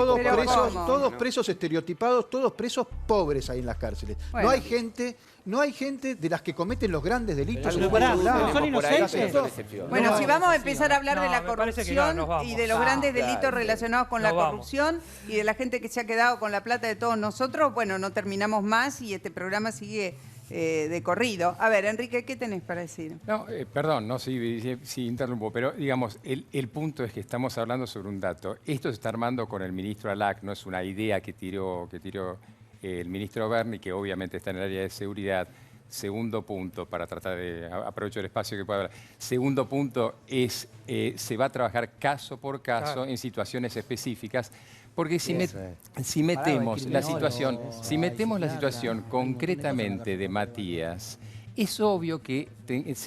Todos presos estereotipados, todos presos pobres ahí en las cárceles. Bueno. No hay gente de las que cometen los grandes delitos. Son inocentes. Bueno, si vamos a empezar a hablar de la corrupción y de los grandes delitos relacionados con la corrupción y de la gente que se ha quedado con la plata de todos nosotros, bueno, no terminamos más y este programa sigue de corrido. A ver, Enrique, ¿qué tenés para decir? No, perdón, no si interrumpo, pero digamos, el punto es que estamos hablando sobre un dato. Esto se está armando con el ministro Alac, no es una idea que tiró el ministro Berni, que obviamente está en el área de seguridad. Segundo punto, para tratar de aprovechar el espacio que pueda haber. Segundo punto es, se va a trabajar caso por caso en situaciones específicas, porque si metemos la situación concretamente de Matías, es obvio que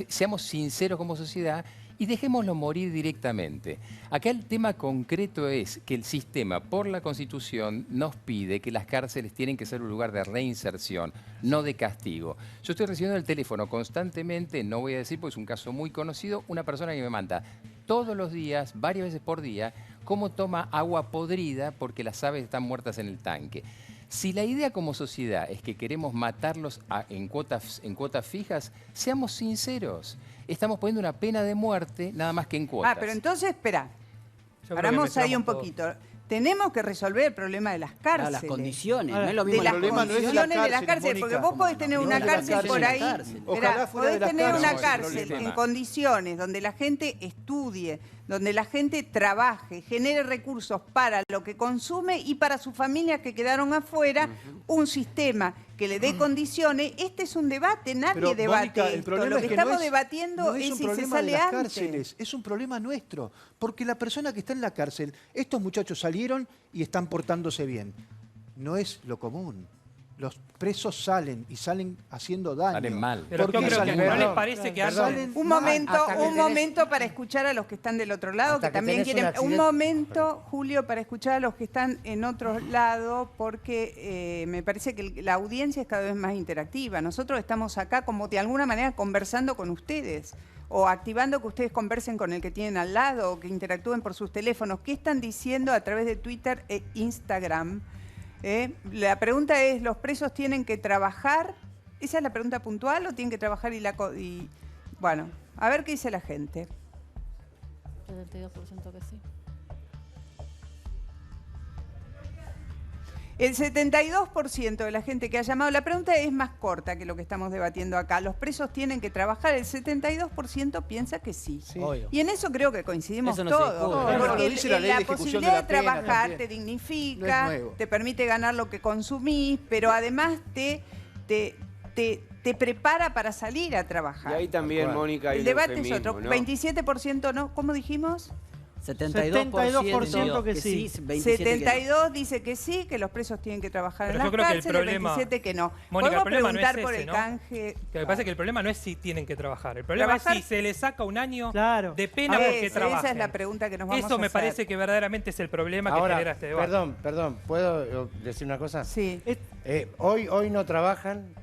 seamos sinceros como sociedad y dejémoslo morir directamente. Acá el tema concreto es que el sistema, por la Constitución, nos pide que las cárceles tienen que ser un lugar de reinserción, no de castigo. Yo estoy recibiendo el teléfono constantemente, no voy a decir porque es un caso muy conocido, una persona que me manda todos los días, varias veces por día, cómo toma agua podrida porque las aves están muertas en el tanque. Si la idea como sociedad es que queremos matarlos en cuotas fijas, seamos sinceros. Estamos poniendo una pena de muerte nada más que en cuotas. Pero entonces, espera. Paramos ahí un poquito. Tenemos que resolver el problema de las cárceles. Las condiciones, no es lo mismo. De las condiciones de las cárceles, porque vos podés tener una cárcel por ahí. Podés tener una cárcel en condiciones donde la gente estudie, donde la gente trabaje, genere recursos para lo que consume y para sus familias que quedaron afuera, un sistema que le dé condiciones. Este es un debate, nadie debate esto. Lo que estamos debatiendo es si se sale antes. Es un problema nuestro, porque la persona que está en la cárcel, estos muchachos salieron y están portándose bien. No es lo común. Los presos salen y salen haciendo daño. Salen mal. Pero yo creo que no les parece que hacen... Un momento para escuchar a los que están del otro lado, que también quieren... Un momento, Julio, para escuchar a los que están en otro lado, porque me parece que la audiencia es cada vez más interactiva. Nosotros estamos acá como de alguna manera conversando con ustedes, o activando que ustedes conversen con el que tienen al lado, o que interactúen por sus teléfonos. ¿Qué están diciendo a través de Twitter e Instagram? La pregunta es, ¿los presos tienen que trabajar? ¿Esa es la pregunta puntual o tienen que trabajar y bueno, a ver qué dice la gente. 72% que sí. El 72% de la gente que ha llamado, la pregunta es más corta que lo que estamos debatiendo acá. ¿Los presos tienen que trabajar? El 72% piensa que sí. Y en eso creo que coincidimos todos. Porque la posibilidad de trabajar te dignifica, te permite ganar lo que consumís, pero además te prepara para salir a trabajar. Y ahí también, Mónica, hay el debate es otro. 27% no, ¿cómo dijimos? 72% que sí. 72 dice que sí, que los presos tienen que trabajar en las cárceles, 27 que no. Mónica, podemos preguntar por el canje. Lo que pasa es que el problema no es si tienen que trabajar. El problema es si se les saca un año de pena porque trabajan. Esa es la pregunta que nos vamos a hacer. Eso me parece que verdaderamente es el problema que genera este debate. Perdón, ¿puedo decir una cosa? Sí. Hoy no trabajan,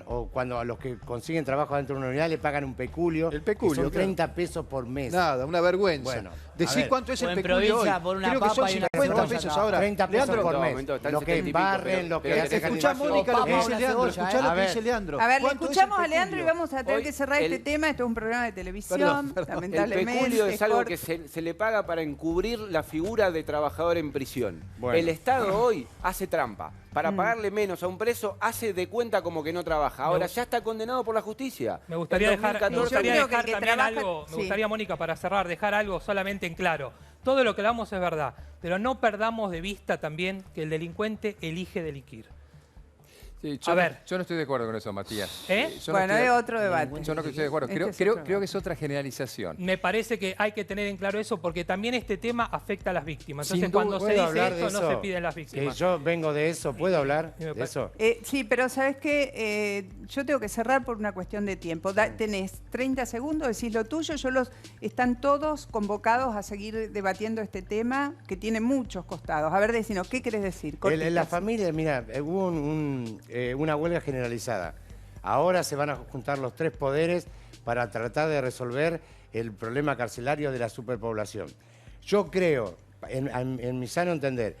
o cuando a los que consiguen trabajo dentro de una unidad le pagan un peculio. El peculio, son 30 pesos por mes. Nada, una vergüenza. Bueno, Decí cuánto es el en peculio hoy. provincia, por una Creo que son papa y una 50 cebolla, pesos no. ahora. 30 pesos Leandro, por No, mes. momento, están Lo que 70 y pico, barren, lo que pero hacen. Escuchá, Mónica, lo que Papa, dice una Leandro. cebolla, Escuchá lo A que ver. dice Leandro. A ver, le ¿Cuánto es el escuchamos a Leandro y peculio? vamos a tener Hoy que cerrar este el- tema. Esto es un programa de televisión, Perdón. El lamentablemente. peculio es algo corto. que se le paga para encubrir la figura de trabajador en prisión. Bueno. El Estado hoy hace trampa. Para pagarle menos a un preso, hace de cuenta como que no trabaja. Ahora ya está condenado por la justicia. Me gustaría En dejar, 2014 Yo creo que el que también trabaja- algo, sí. me gustaría, Mónica, para cerrar, dejar algo solamente en claro. Todo lo que hablamos es verdad, pero no perdamos de vista también que el delincuente elige delinquir. Sí, A ver. yo no estoy de acuerdo con eso, Matías. ¿Eh? Yo no Bueno, estoy- es otro debate. Yo no estoy de acuerdo. Este Creo, es creo- otro creo que es otra generalización. Me parece que hay que tener en claro eso porque también este tema afecta a las víctimas. Sin Entonces, duda, cuando se ¿puedo dice hablar de eso, no se piden las Que víctimas. yo vengo de eso, ¿puedo hablar Y me de eso? Sí, pero ¿sabes qué? Yo tengo que cerrar por una cuestión de tiempo. Tenés 30 segundos, decís lo tuyo. Están todos convocados a seguir debatiendo este tema que tiene muchos costados. A ver, decinos, ¿qué querés decir? En la Cortitas. familia, mira, hubo una huelga generalizada. Ahora se van a juntar los tres poderes para tratar de resolver el problema carcelario de la superpoblación. Yo creo, en mi sano entender,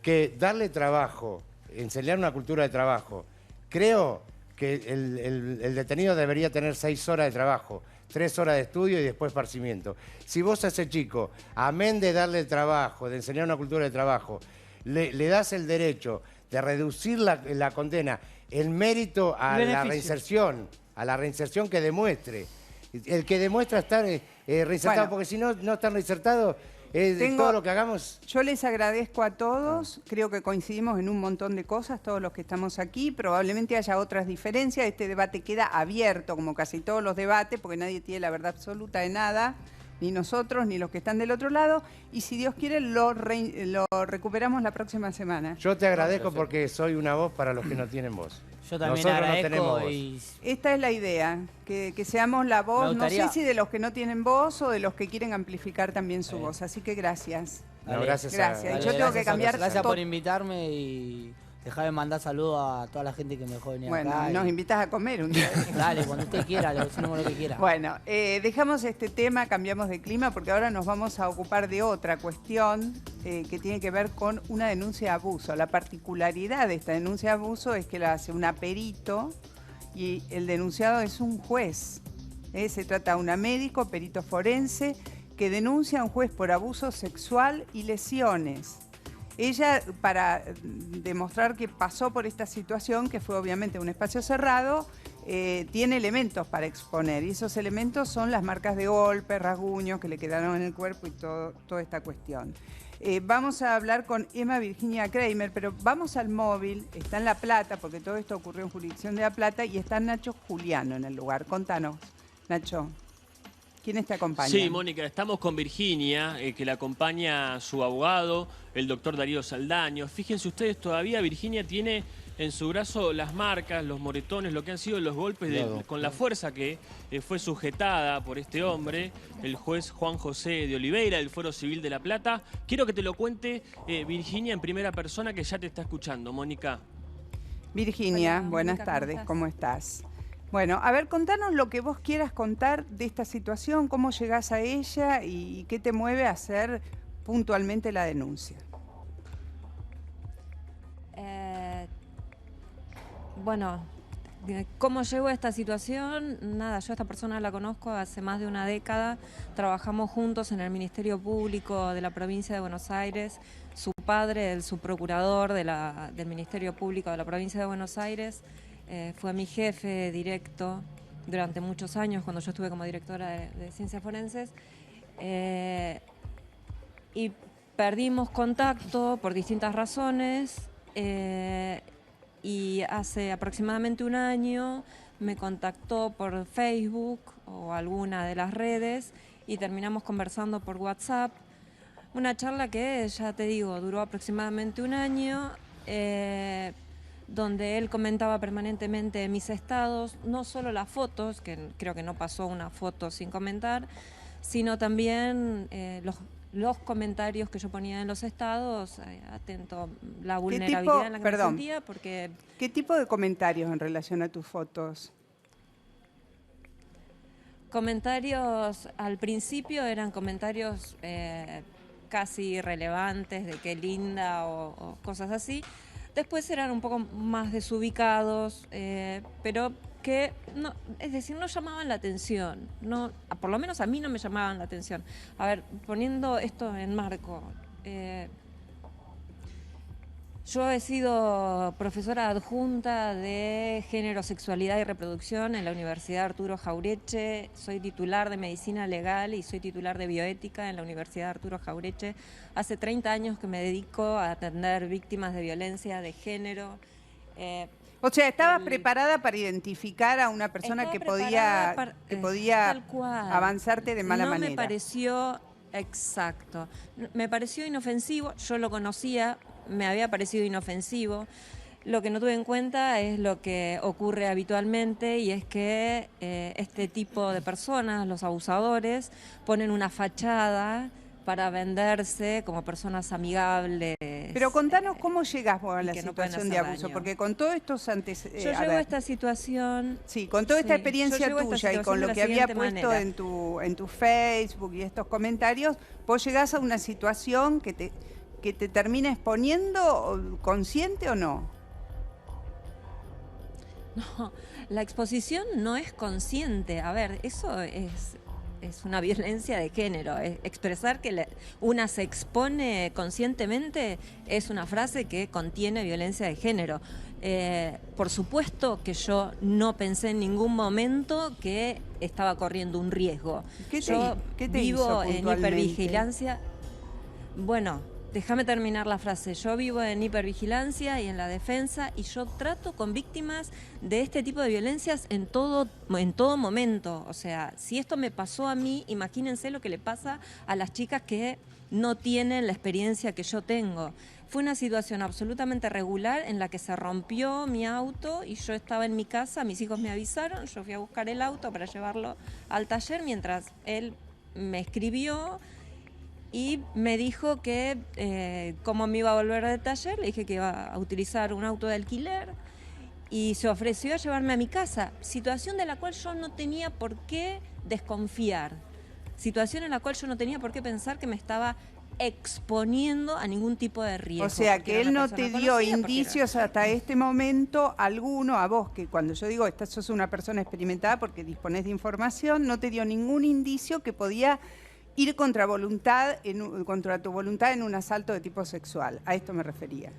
que darle trabajo, enseñar una cultura de trabajo, creo que el detenido debería tener 6 horas de trabajo, 3 horas de estudio y después esparcimiento. Si vos a ese chico, amén de darle trabajo, de enseñar una cultura de trabajo, le das el derecho de reducir la condena, el mérito a la reinserción que demuestre. El que demuestra estar reinsertado, Bueno. porque si no están reinsertados, todo lo que hagamos. Yo les agradezco a todos, creo que coincidimos en un montón de cosas, todos los que estamos aquí, probablemente haya otras diferencias, este debate queda abierto como casi todos los debates, porque nadie tiene la verdad absoluta de nada, ni nosotros, ni los que están del otro lado, y si Dios quiere lo recuperamos la próxima semana. Yo te agradezco porque soy una voz para los que no tienen voz. Yo también Nosotros no agradezco tenemos voz. y Esta es la idea, que seamos la voz, Me gustaría- no sé si de los que no tienen voz o de los que quieren amplificar también su voz, así que gracias. No, Dale. gracias. Gracias. Dale, Yo tengo que gracias a cambiar todos. Gracias todo. por invitarme y dejar de mandar saludos a toda la gente que me dejó venir Bueno, acá. nos invitas a comer un día. Dale, cuando usted quiera, le decimos lo que quiera. Bueno, dejamos este tema, cambiamos de clima, porque ahora nos vamos a ocupar de otra cuestión que tiene que ver con una denuncia de abuso. La particularidad de esta denuncia de abuso es que la hace un perito y el denunciado es un juez. Se trata de una médico, perito forense, que denuncia a un juez por abuso sexual y lesiones. Ella, para demostrar que pasó por esta situación, que fue obviamente un espacio cerrado, tiene elementos para exponer. Y esos elementos son las marcas de golpe, rasguños que le quedaron en el cuerpo y toda esta cuestión. Vamos a hablar con Emma Virginia Kramer, pero vamos al móvil. Está en La Plata, porque todo esto ocurrió en jurisdicción de La Plata, y está Nacho Juliano en el lugar. Contanos, Nacho. ¿Quiénes te acompañan? Sí, Mónica, estamos con Virginia, que la acompaña su abogado, el doctor Darío Saldaño. Fíjense ustedes, todavía Virginia tiene en su brazo las marcas, los moretones, lo que han sido los golpes con la fuerza que fue sujetada por este hombre, el juez Juan José de Oliveira, del Fuero Civil de La Plata. Quiero que te lo cuente Virginia en primera persona, que ya te está escuchando, Mónica. Virginia, Hola, buenas Mónica, tardes, ¿cómo estás? Bueno, a ver, contanos lo que vos quieras contar de esta situación, cómo llegás a ella y qué te mueve a hacer puntualmente la denuncia. Bueno, ¿cómo llegó a esta situación? Nada, yo a esta persona la conozco hace más de una década. Trabajamos juntos en el Ministerio Público de la provincia de Buenos Aires. Su padre, el subprocurador del Ministerio Público de la provincia de Buenos Aires, fue mi jefe directo durante muchos años cuando yo estuve como directora de Ciencias Forenses. Y perdimos contacto por distintas razones. Y hace aproximadamente un año me contactó por Facebook o alguna de las redes y terminamos conversando por WhatsApp. Una charla que, ya te digo, duró aproximadamente un año, donde él comentaba permanentemente mis estados, no solo las fotos, que creo que no pasó una foto sin comentar, sino también los comentarios que yo ponía en los estados, atento la vulnerabilidad en la que me sentía, porque... ¿Qué tipo de comentarios en relación a tus fotos? comentarios al principio eran comentarios casi irrelevantes, de qué linda o cosas así. Después eran un poco más desubicados, pero que, no, es decir, no llamaban la atención. No, por lo menos a mí no me llamaban la atención. A ver, poniendo esto en marco, yo he sido profesora adjunta de Género, Sexualidad y Reproducción en la Universidad Arturo Jauretche. Soy titular de Medicina Legal y soy titular de Bioética en la Universidad Arturo Jauretche. Hace 30 años que me dedico a atender víctimas de violencia de género. O sea, ¿estabas preparada para identificar a una persona que podía avanzarte de mala manera? No me pareció exacto. Me pareció inofensivo, yo lo conocía, me había parecido inofensivo. Lo que no tuve en cuenta es lo que ocurre habitualmente, y es que este tipo de personas, los abusadores, ponen una fachada para venderse como personas amigables. Pero contanos cómo llegás vos a la situación de abuso, porque con todos estos antecedentes... Yo llego a esta situación... Sí, con toda esta experiencia tuya y con lo que había puesto en tu Facebook y estos comentarios, vos llegás a una situación que te termina exponiendo, consciente o no. No, la exposición no es consciente. A ver, eso es una violencia de género. Expresar que una se expone conscientemente es una frase que contiene violencia de género. Por supuesto que yo no pensé en ningún momento que estaba corriendo un riesgo. ¿Qué te vivo en hipervigilancia. Bueno, déjame terminar la frase. Yo vivo en hipervigilancia y en la defensa, y yo trato con víctimas de este tipo de violencias en todo momento. O sea, si esto me pasó a mí, imagínense lo que le pasa a las chicas que no tienen la experiencia que yo tengo. Fue una situación absolutamente regular en la que se rompió mi auto y yo estaba en mi casa, mis hijos me avisaron, yo fui a buscar el auto para llevarlo al taller mientras él me escribió y me dijo que cómo me iba a volver del taller. Le dije que iba a utilizar un auto de alquiler y se ofreció a llevarme a mi casa, situación de la cual yo no tenía por qué desconfiar, situación en la cual yo no tenía por qué pensar que me estaba exponiendo a ningún tipo de riesgo. O sea, que él no te dio indicios hasta este momento alguno, a vos, que cuando yo digo, sos una persona experimentada porque disponés de información, no te dio ningún indicio que podía ir contra tu voluntad en un asalto de tipo sexual. A esto me refería.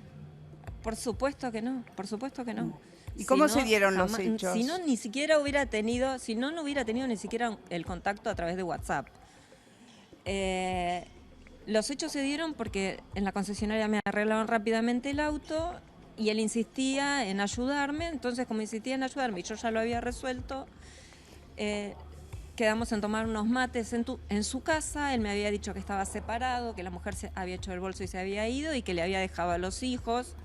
Por supuesto que no, por supuesto que no. ¿Y cómo se dieron los hechos? Si no, no hubiera tenido ni siquiera el contacto a través de WhatsApp. Los hechos se dieron porque en la concesionaria me arreglaron rápidamente el auto y él insistía en ayudarme. Entonces, como insistía en ayudarme y yo ya lo había resuelto, quedamos en tomar unos mates en su casa. Él me había dicho que estaba separado, que la mujer se había hecho el bolso y se había ido y que le había dejado a los hijos.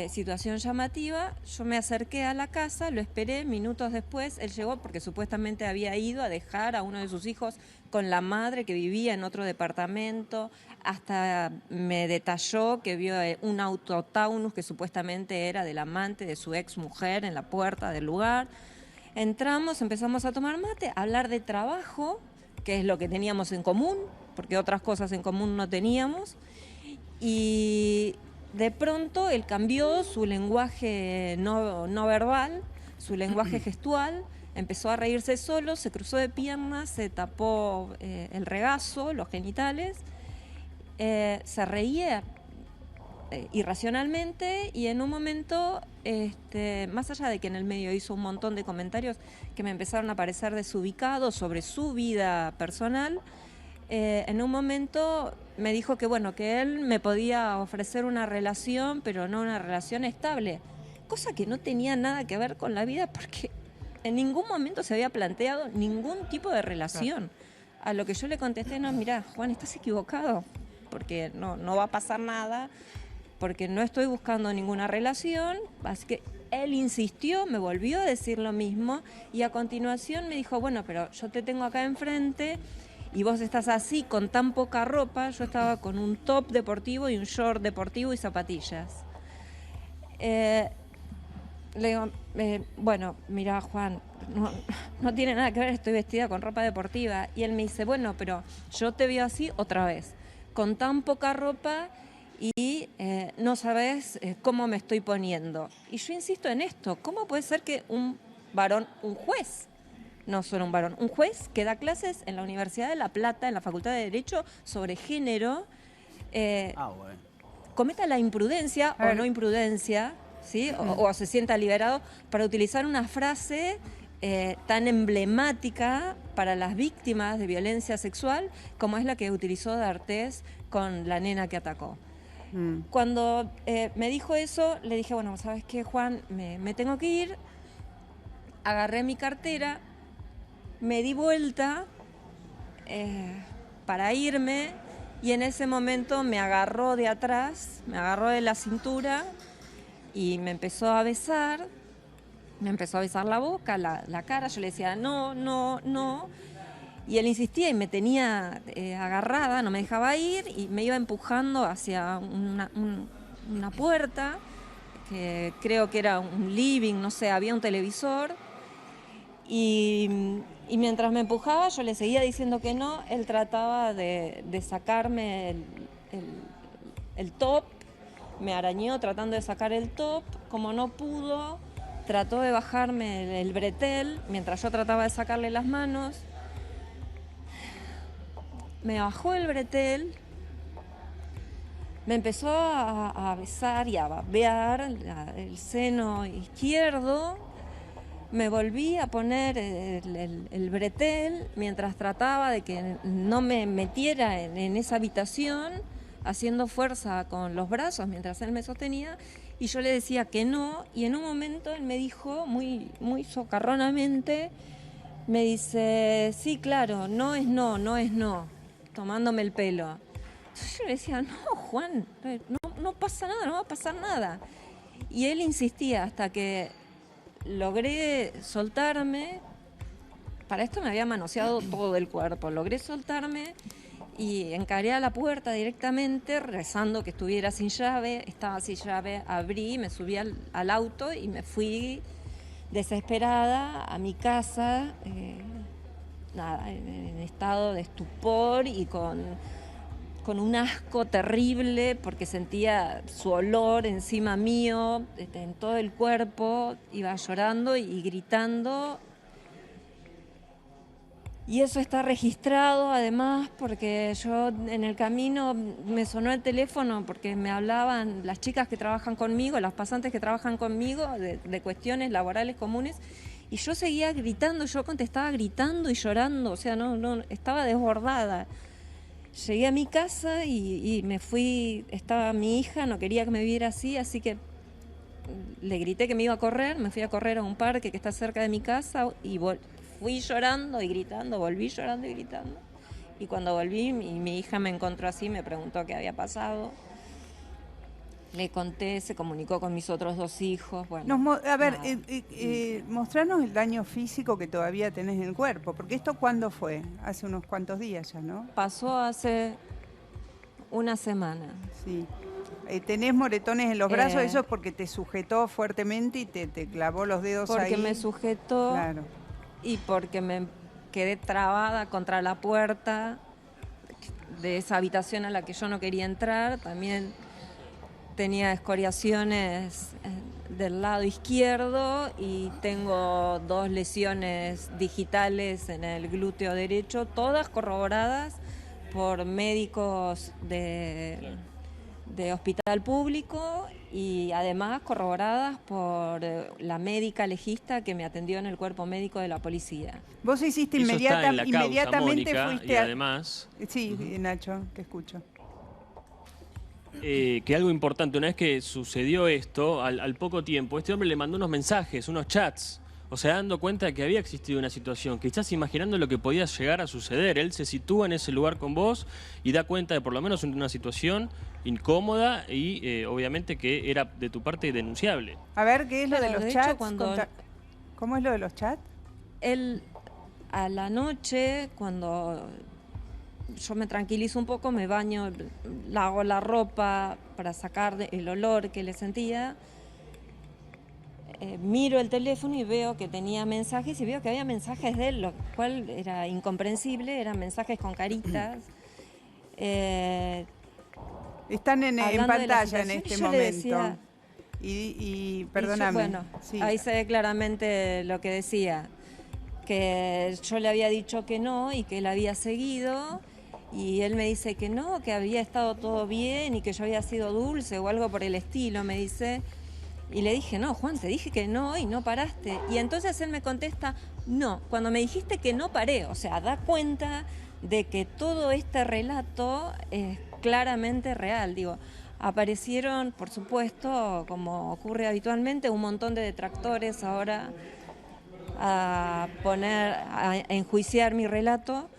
Situación llamativa. Yo me acerqué a la casa, lo esperé, minutos después él llegó porque supuestamente había ido a dejar a uno de sus hijos con la madre que vivía en otro departamento. Hasta me detalló que vio un auto Taunus que supuestamente era del amante de su ex mujer en la puerta del lugar. Entramos, empezamos a tomar mate, a hablar de trabajo, que es lo que teníamos en común, porque otras cosas en común no teníamos. Y de pronto él cambió su lenguaje no verbal, su lenguaje gestual, empezó a reírse solo, se cruzó de piernas, se tapó el regazo, los genitales, se reía irracionalmente y en un momento, más allá de que en el medio hizo un montón de comentarios que me empezaron a parecer desubicados sobre su vida personal, en un momento me dijo que bueno, que él me podía ofrecer una relación, pero no una relación estable, cosa que no tenía nada que ver con la vida porque en ningún momento se había planteado ningún tipo de relación. A lo que yo le contesté, no, mirá, Juan, estás equivocado, porque no va a pasar nada, porque no estoy buscando ninguna relación. Así que él insistió, me volvió a decir lo mismo y a continuación me dijo, bueno, pero yo te tengo acá enfrente y vos estás así con tan poca ropa. Yo estaba con un top deportivo y un short deportivo y zapatillas. Le digo, bueno, mira, Juan, no tiene nada que ver, estoy vestida con ropa deportiva. Y él me dice, bueno, pero yo te veo así otra vez, con tan poca ropa y no sabes cómo me estoy poniendo. Y yo insisto en esto, ¿cómo puede ser que un varón, un juez, no solo un varón, un juez que da clases en la Universidad de La Plata, en la Facultad de Derecho, sobre género, cometa la imprudencia o no imprudencia, ¿sí? O se sienta liberado para utilizar una frase tan emblemática para las víctimas de violencia sexual como es la que utilizó D'Artés con la nena que atacó? Cuando me dijo eso, le dije, bueno, ¿sabes qué, Juan? Me tengo que ir. Agarré mi cartera, me di vuelta para irme y en ese momento me agarró de atrás, me agarró de la cintura y me empezó a besar la boca, la cara. Yo le decía, no, no, no. Y él insistía y me tenía agarrada, no me dejaba ir y me iba empujando hacia una puerta, que creo que era un living, no sé, había un televisor. Y mientras me empujaba, yo le seguía diciendo que no. Él trataba de sacarme el top, me arañó tratando de sacar el top. Como no pudo, trató de bajarme el bretel mientras yo trataba de sacarle las manos. Me bajó el bretel, me empezó a besar y a babear el seno izquierdo. Me volví a poner el bretel mientras trataba de que no me metiera en esa habitación, haciendo fuerza con los brazos mientras él me sostenía, y yo le decía que no, y en un momento él me dijo, muy, muy socarronamente, me dice, sí, claro, no es no, no es no, tomándome el pelo. Entonces yo le decía, no, Juan, no pasa nada, no va a pasar nada. Y él insistía hasta que logré soltarme. Para esto me había manoseado todo el cuerpo. Logré soltarme y encaré a la puerta directamente, rezando que estuviera sin llave. Estaba sin llave, abrí, me subí al auto y me fui desesperada a mi casa, en estado de estupor y con un asco terrible porque sentía su olor encima mío, en todo el cuerpo. Iba llorando y gritando. Y eso está registrado además porque yo en el camino me sonó el teléfono porque me hablaban las chicas que trabajan conmigo, las pasantes que trabajan conmigo de cuestiones laborales comunes, y yo seguía gritando, yo contestaba gritando y llorando, o sea, no estaba desbordada. Llegué a mi casa y me fui, estaba mi hija, no quería que me viera así que le grité que me iba a correr, me fui a correr a un parque que está cerca de mi casa y fui llorando y gritando, volví llorando y gritando. Y cuando volví, mi hija me encontró así, me preguntó qué había pasado. Le conté, se comunicó con mis otros 2 hijos. Bueno, mostrarnos el daño físico que todavía tenés en el cuerpo, porque esto ¿cuándo fue? Hace unos cuantos días ya, ¿no? Pasó hace una semana. Sí. ¿Tenés moretones en los brazos? Eso es porque te sujetó fuertemente y te clavó los dedos ahí. Porque me sujetó, claro. Y porque me quedé trabada contra la puerta de esa habitación a la que yo no quería entrar. También tenía escoriaciones del lado izquierdo y tengo 2 lesiones digitales en el glúteo derecho, todas corroboradas por médicos de hospital público y además corroboradas por la médica legista que me atendió en el cuerpo médico de la policía. Vos hiciste inmediatamente, Mónica, fuiste y además... Sí, Nacho, te escucho. Que algo importante, una vez que sucedió esto, al poco tiempo, este hombre le mandó unos mensajes, unos chats, o sea, dando cuenta de que había existido una situación, quizás imaginando lo que podía llegar a suceder. Él se sitúa en ese lugar con vos y da cuenta de por lo menos una situación incómoda y obviamente que era de tu parte denunciable. A ver, ¿qué es lo de los chats? ¿Cómo es lo de los chats? Él, a la noche, cuando yo me tranquilizo un poco, me baño, lavo la ropa para sacar el olor que le sentía. miro el teléfono y veo que tenía mensajes y veo que había mensajes de él, lo cual era incomprensible, eran mensajes con caritas. Están en pantalla en este momento. Decía, perdóname. Bueno, sí. Ahí se ve claramente lo que decía, que yo le había dicho que no y que él había seguido, y él me dice que no, que había estado todo bien y que yo había sido dulce o algo por el estilo, me dice. Y le dije, no, Juan, te dije que no y no paraste. Y entonces él me contesta, no, cuando me dijiste que no paré. O sea, da cuenta de que todo este relato es claramente real. Digo, aparecieron, por supuesto, como ocurre habitualmente, un montón de detractores ahora a enjuiciar mi relato.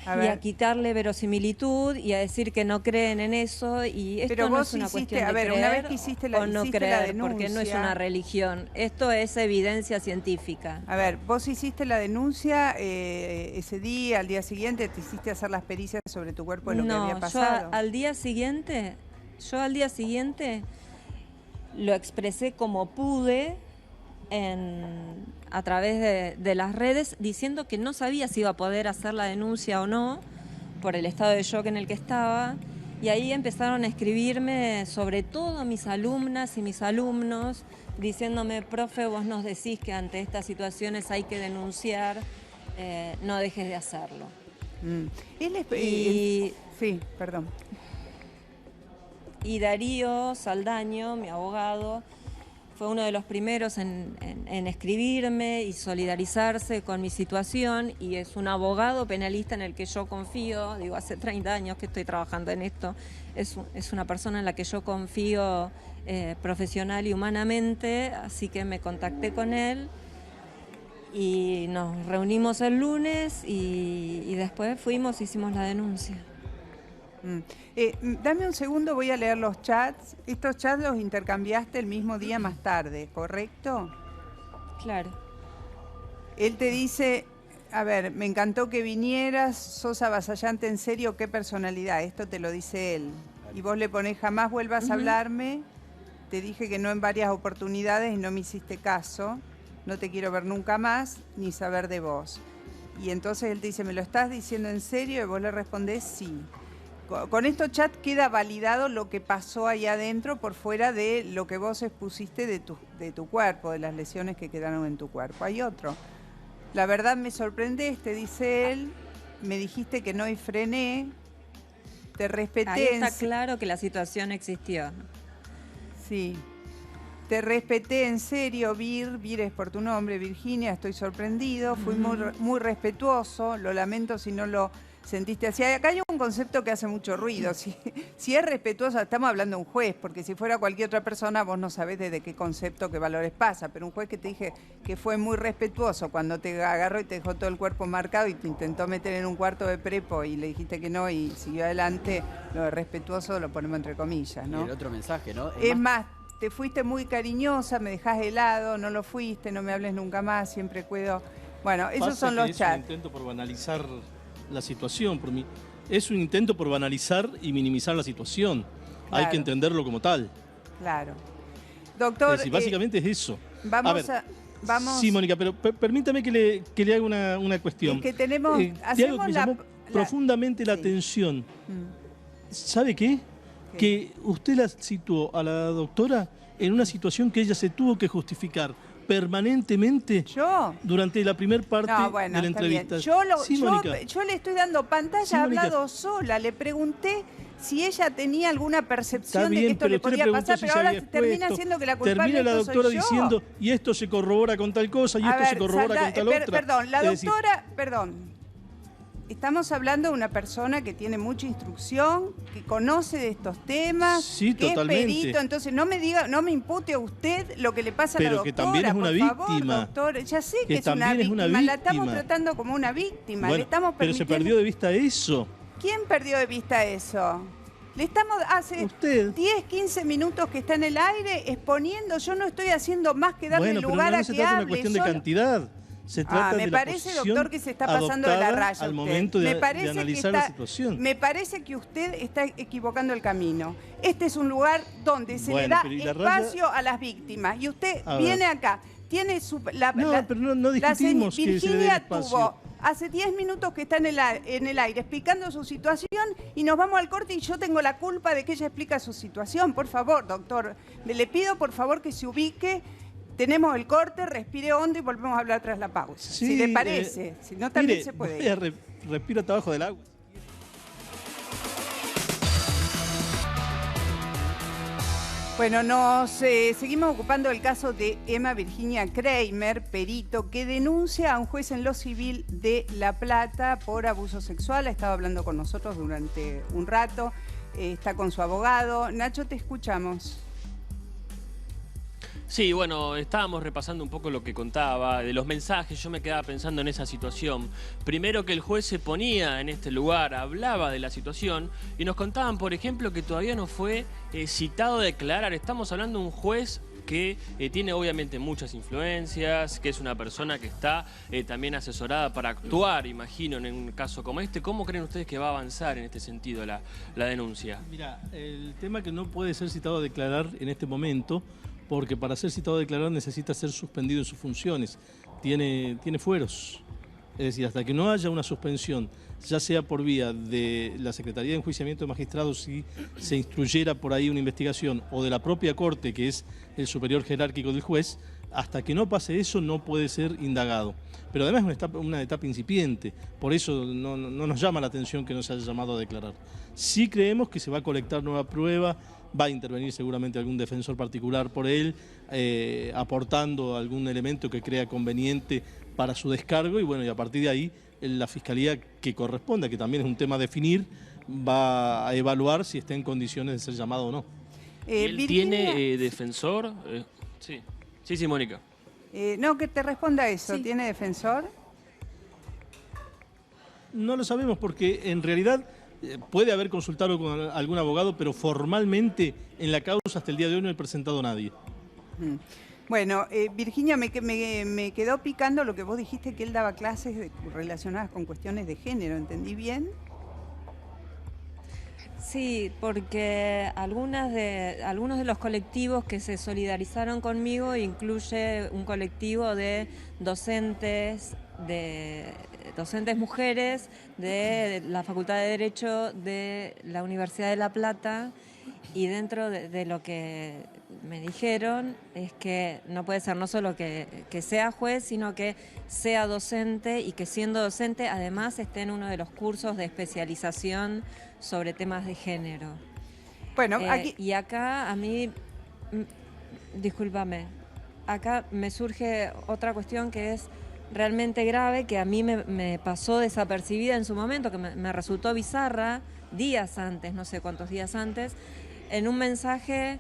Y a quitarle verosimilitud y a decir que no creen en eso, y esto pero no vos es una hiciste, cuestión de creer una vez que hiciste o no creer, la porque no es una religión, esto es evidencia científica. A ver, vos hiciste la denuncia ese día, al día siguiente, te hiciste hacer las pericias sobre tu cuerpo de lo que había pasado. Yo al día siguiente lo expresé como pude a través de las redes, diciendo que no sabía si iba a poder hacer la denuncia o no, por el estado de shock en el que estaba, y ahí empezaron a escribirme sobre todo mis alumnas y mis alumnos, diciéndome, profe, vos nos decís que ante estas situaciones hay que denunciar, no dejes de hacerlo. Sí, perdón. Y Darío Saldaño, mi abogado, fue uno de los primeros en escribirme y solidarizarse con mi situación, y es un abogado penalista en el que yo confío. Digo, hace 30 años que estoy trabajando en esto, es una persona en la que yo confío profesional y humanamente, así que me contacté con él y nos reunimos el lunes y después hicimos la denuncia. Dame un segundo, voy a leer los chats. Estos chats los intercambiaste el mismo día más tarde, ¿correcto? Claro. Él te dice, a ver, me encantó que vinieras, sos avasallante, en serio, qué personalidad. Esto te lo dice él. Y vos le ponés, jamás vuelvas a hablarme. Te dije que no en varias oportunidades y no me hiciste caso. No te quiero ver nunca más, ni saber de vos. Y entonces él te dice, ¿me lo estás diciendo en serio? Y vos le respondés, sí. Con estos chats queda validado lo que pasó allá adentro por fuera de lo que vos expusiste de tu cuerpo, de las lesiones que quedaron en tu cuerpo. Hay otro. La verdad me sorprendiste, dice él, me dijiste que no y frené, te respeté. Ahí está claro que la situación existió. Sí. Te respeté en serio, Vir es por tu nombre, Virginia, estoy sorprendido, fui muy respetuoso, lo lamento si no lo sentiste así. Acá hay un concepto que hace mucho ruido, si es respetuoso, estamos hablando de un juez, porque si fuera cualquier otra persona vos no sabés desde qué concepto, qué valores pasa, pero un juez que te dije que fue muy respetuoso cuando te agarró y te dejó todo el cuerpo marcado y te intentó meter en un cuarto de prepo y le dijiste que no y siguió adelante, lo de respetuoso lo ponemos entre comillas, ¿no? Y el otro mensaje, ¿no? Es más, te fuiste muy cariñosa, me dejás helado, no lo fuiste, no me hables nunca más, siempre cuido. Bueno, esos son los chats. Es un intento por banalizar la situación, por mí. Es un intento por banalizar y minimizar la situación. Claro. Hay que entenderlo como tal. Claro. Doctor... Es decir, básicamente es eso. Vamos. Sí, Mónica, pero permítame que le haga una cuestión. Es que tenemos... algo que me llamó profundamente la atención. ¿Sabe qué? Que usted la situó a la doctora en una situación que ella se tuvo que justificar permanentemente durante la primera parte de la entrevista. Yo le estoy dando pantalla, ha hablado sola, le pregunté si ella tenía alguna percepción de que esto le podía pasar, pero ahora termina siendo que la culpable termina la doctora soy yo. Diciendo, y esto se corrobora con tal cosa, y esto se corrobora con tal otra. Perdón, la doctora, estamos hablando de una persona que tiene mucha instrucción, que conoce de estos temas, que totalmente. Es perito, entonces no me impute a usted lo que le pasa a la doctora. Pero que también es una víctima. Favor, doctor, ya sé que es una víctima, la estamos tratando como una víctima, bueno, le estamos pero se perdió de vista eso. ¿Quién perdió de vista eso? Le estamos hace 10, 15 minutos que está en el aire exponiendo, yo no estoy haciendo más que darle lugar a que hable. No se trata de una cuestión de cantidad. Se trata de me la parece, posición doctor, que se está pasando de la adoptada raya al usted. momento de analizar la situación. Me parece que usted está equivocando el camino. Este es un lugar donde se le da espacio a las víctimas. Y usted viene acá, tiene su... pero no discutimos que se le dé espacio. Tuvo hace 10 minutos que está en el aire explicando su situación y nos vamos al corte y yo tengo la culpa de que ella explica su situación. Por favor, doctor, le pido por favor que se ubique. Tenemos el corte, respire hondo y volvemos a hablar tras la pausa. Sí, si le parece, si no también se puede ir. Respiro hasta abajo del agua. Bueno, nos seguimos ocupando del caso de Emma Virginia Kramer, perito, que denuncia a un juez en lo civil de La Plata por abuso sexual. Ha estado hablando con nosotros durante un rato, está con su abogado. Nacho, te escuchamos. Sí, bueno, estábamos repasando un poco lo que contaba, de los mensajes. Yo me quedaba pensando en esa situación. Primero, que el juez se ponía en este lugar, hablaba de la situación y nos contaban, por ejemplo, que todavía no fue citado a declarar. Estamos hablando de un juez que tiene obviamente muchas influencias, que es una persona que está también asesorada para actuar, imagino, en un caso como este. ¿Cómo creen ustedes que va a avanzar en este sentido la denuncia? Mira, el tema que no puede ser citado a declarar en este momento, porque para ser citado a declarar necesita ser suspendido en sus funciones. Tiene fueros. Es decir, hasta que no haya una suspensión, ya sea por vía de la Secretaría de Enjuiciamiento de Magistrados, si se instruyera por ahí una investigación, o de la propia Corte, que es el superior jerárquico del juez, hasta que no pase eso no puede ser indagado. Pero además es una etapa incipiente, por eso no nos llama la atención que no se haya llamado a declarar. Sí creemos que se va a colectar nueva prueba, va a intervenir seguramente algún defensor particular por él, aportando algún elemento que crea conveniente para su descargo, y bueno, y a partir de ahí la Fiscalía que corresponda, que también es un tema a definir, va a evaluar si está en condiciones de ser llamado o no. ¿Él tiene defensor? Sí, Mónica. No, que te responda eso. Sí. ¿Tiene defensor? No lo sabemos porque en realidad puede haber consultado con algún abogado, pero formalmente en la causa hasta el día de hoy no he presentado a nadie. Bueno, Virginia, me quedó picando lo que vos dijiste, que él daba clases relacionadas con cuestiones de género. ¿Entendí bien? Sí, porque algunos de los colectivos que se solidarizaron conmigo incluye un colectivo de docentes mujeres de la Facultad de Derecho de la Universidad de La Plata, y dentro de lo que me dijeron es que no puede ser no solo que sea juez, sino que sea docente, y que siendo docente además esté en uno de los cursos de especialización sobre temas de género. Bueno, aquí... Y acá a mí, discúlpame, acá me surge otra cuestión que es realmente grave, que a mí me pasó desapercibida en su momento, que me resultó bizarra días antes, no sé cuántos días antes, en un mensaje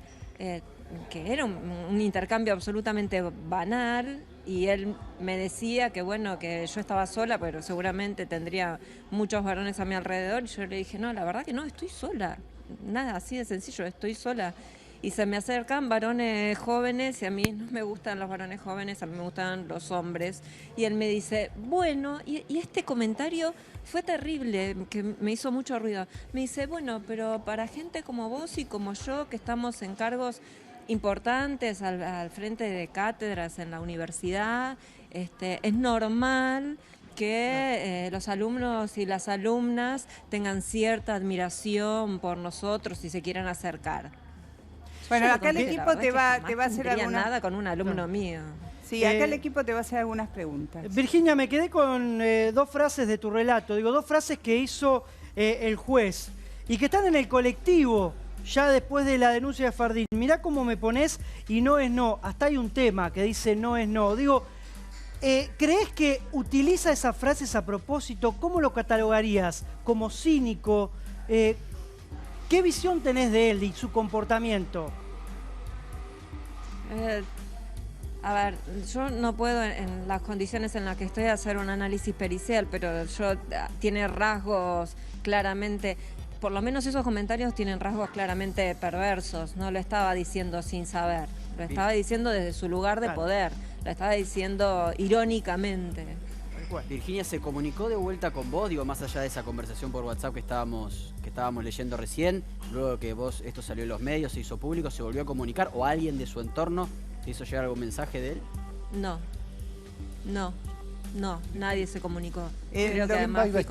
que era un intercambio absolutamente banal, y él me decía que bueno, que yo estaba sola, pero seguramente tendría muchos varones a mi alrededor, y yo le dije, no, la verdad que no, estoy sola, nada, así de sencillo, estoy sola. Y se me acercan varones jóvenes, y a mí no me gustan los varones jóvenes, a mí me gustan los hombres. Y él me dice, bueno, y este comentario fue terrible, que me hizo mucho ruido. Me dice, bueno, pero para gente como vos y como yo, que estamos en cargos importantes al frente de cátedras en la universidad, es normal que los alumnos y las alumnas tengan cierta admiración por nosotros y se quieran acercar. Bueno, acá el equipo te va a hacer alguna... nada con un alumno mío. Sí, acá el equipo te va a hacer algunas preguntas. Virginia, me quedé con dos frases de tu relato, dos frases que hizo el juez y que están en el colectivo ya después de la denuncia de Fardín. Mirá cómo me pones y no es no. Hasta hay un tema que dice no es no. Digo, ¿crees que utiliza esas frases a propósito? ¿Cómo lo catalogarías? ¿Como cínico? ¿Qué visión tenés de él y su comportamiento? A ver, yo no puedo en las condiciones en las que estoy hacer un análisis pericial, pero tiene rasgos claramente, por lo menos esos comentarios tienen rasgos claramente perversos. No lo estaba diciendo sin saber, lo estaba diciendo desde su lugar de poder. lo estaba diciendo irónicamente. Virginia, ¿se comunicó de vuelta con vos? Digo, más allá de esa conversación por WhatsApp que estábamos leyendo recién, luego que esto salió en los medios, se hizo público, ¿se volvió a comunicar? ¿O alguien de su entorno te hizo llegar algún mensaje de él? No, nadie se comunicó. Creo que además fui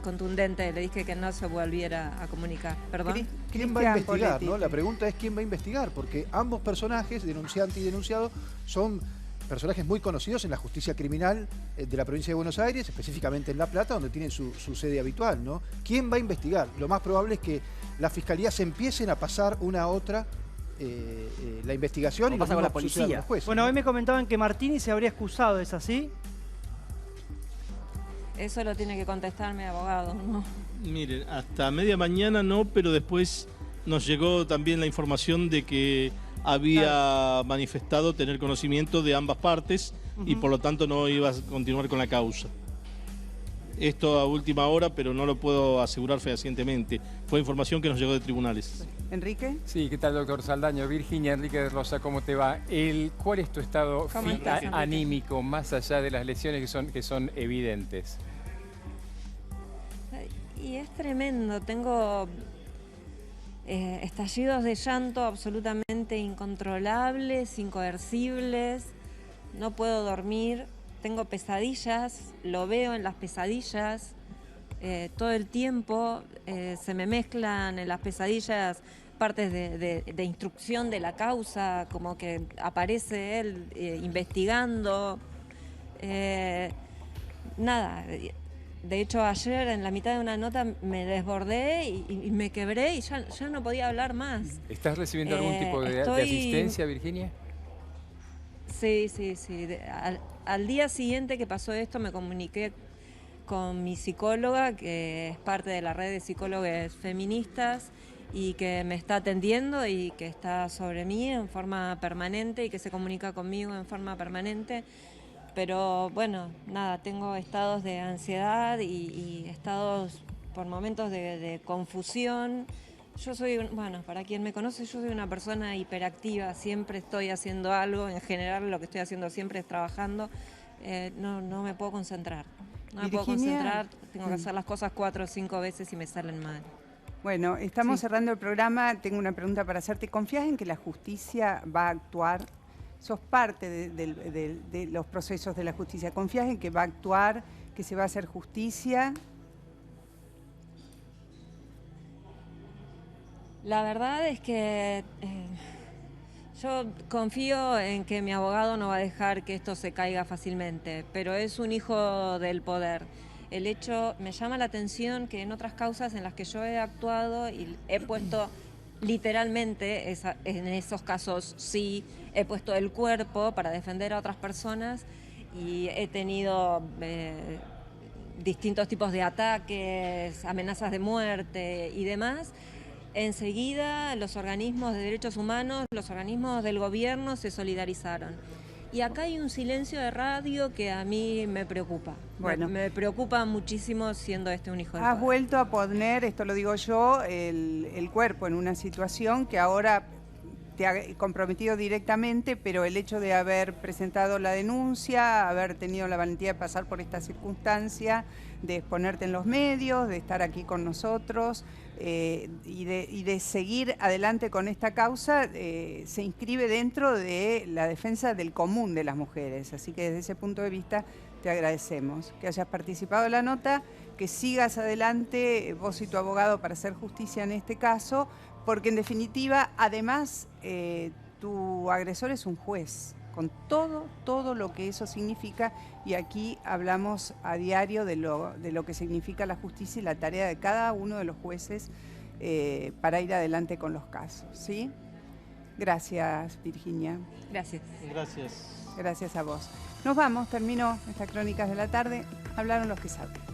contundente, le dije que no se volviera a comunicar. ¿Perdón? ¿Quién va a investigar? ¿No? La pregunta es quién va a investigar, porque ambos personajes, denunciante y denunciado, son personajes muy conocidos en la justicia criminal de la provincia de Buenos Aires, específicamente en La Plata, donde tienen su sede habitual, ¿no? ¿Quién va a investigar? Lo más probable es que las fiscalías empiecen a pasar una a otra la investigación y pasa con la policía. Bueno, hoy me comentaban que Martini se habría excusado, ¿es así? Eso lo tiene que contestar mi abogado, ¿no? Miren, hasta media mañana no, pero después nos llegó también la información de que había manifestado tener conocimiento de ambas partes y por lo tanto no iba a continuar con la causa. Esto a última hora, pero no lo puedo asegurar fehacientemente. Fue información que nos llegó de tribunales. ¿Enrique? Sí, ¿qué tal, doctor Saldaño? Virginia, Enrique de Rosa, ¿cómo te va? ¿Cuál es tu estado anímico, más allá de las lesiones que son evidentes? Y es tremendo, tengo estallidos de llanto absolutamente incontrolables, incoercibles, no puedo dormir, tengo pesadillas, lo veo en las pesadillas todo el tiempo, se me mezclan en las pesadillas partes de instrucción de la causa, como que aparece él investigando, nada. De hecho, ayer en la mitad de una nota me desbordé y me quebré y ya no podía hablar más. ¿Estás recibiendo algún tipo de asistencia, Virginia? Sí. Al día siguiente que pasó esto me comuniqué con mi psicóloga, que es parte de la red de psicólogos feministas y que me está atendiendo y que está sobre mí en forma permanente y que se comunica conmigo en forma permanente. Pero bueno, nada, tengo estados de ansiedad y estados por momentos de confusión. Yo soy, para quien me conoce, yo soy una persona hiperactiva, siempre estoy haciendo algo, en general lo que estoy haciendo siempre es trabajando, no me puedo concentrar. No me puedo concentrar, tengo que hacer las cosas 4 o 5 veces y me salen mal. Bueno, estamos cerrando el programa, tengo una pregunta para hacerte. ¿Confías en que la justicia va a actuar? Sos parte de los procesos de la justicia. ¿Confías en que va a actuar, que se va a hacer justicia? La verdad es que yo confío en que mi abogado no va a dejar que esto se caiga fácilmente, pero es un hijo del poder. El hecho, me llama la atención que en otras causas en las que yo he actuado y he puesto literalmente, en esos casos sí, he puesto el cuerpo para defender a otras personas y he tenido distintos tipos de ataques, amenazas de muerte y demás. Enseguida los organismos de derechos humanos, los organismos del gobierno se solidarizaron. Y acá hay un silencio de radio que a mí me preocupa. Bueno, me preocupa muchísimo siendo un hijo de Has poder. vuelto a poner, esto lo digo yo, el cuerpo en una situación que ahora te ha comprometido directamente, pero el hecho de haber presentado la denuncia, haber tenido la valentía de pasar por esta circunstancia, de exponerte en los medios, de estar aquí con nosotros y de seguir adelante con esta causa, se inscribe dentro de la defensa del común de las mujeres. Así que desde ese punto de vista te agradecemos que hayas participado en la nota, que sigas adelante vos y tu abogado para hacer justicia en este caso, porque en definitiva, además, tu agresor es un juez, con todo lo que eso significa, y aquí hablamos a diario de lo que significa la justicia y la tarea de cada uno de los jueces para ir adelante con los casos, ¿sí? Gracias, Virginia. Gracias. Gracias. Gracias a vos. Nos vamos, terminó estas Crónicas de la Tarde. Hablaron los que saben.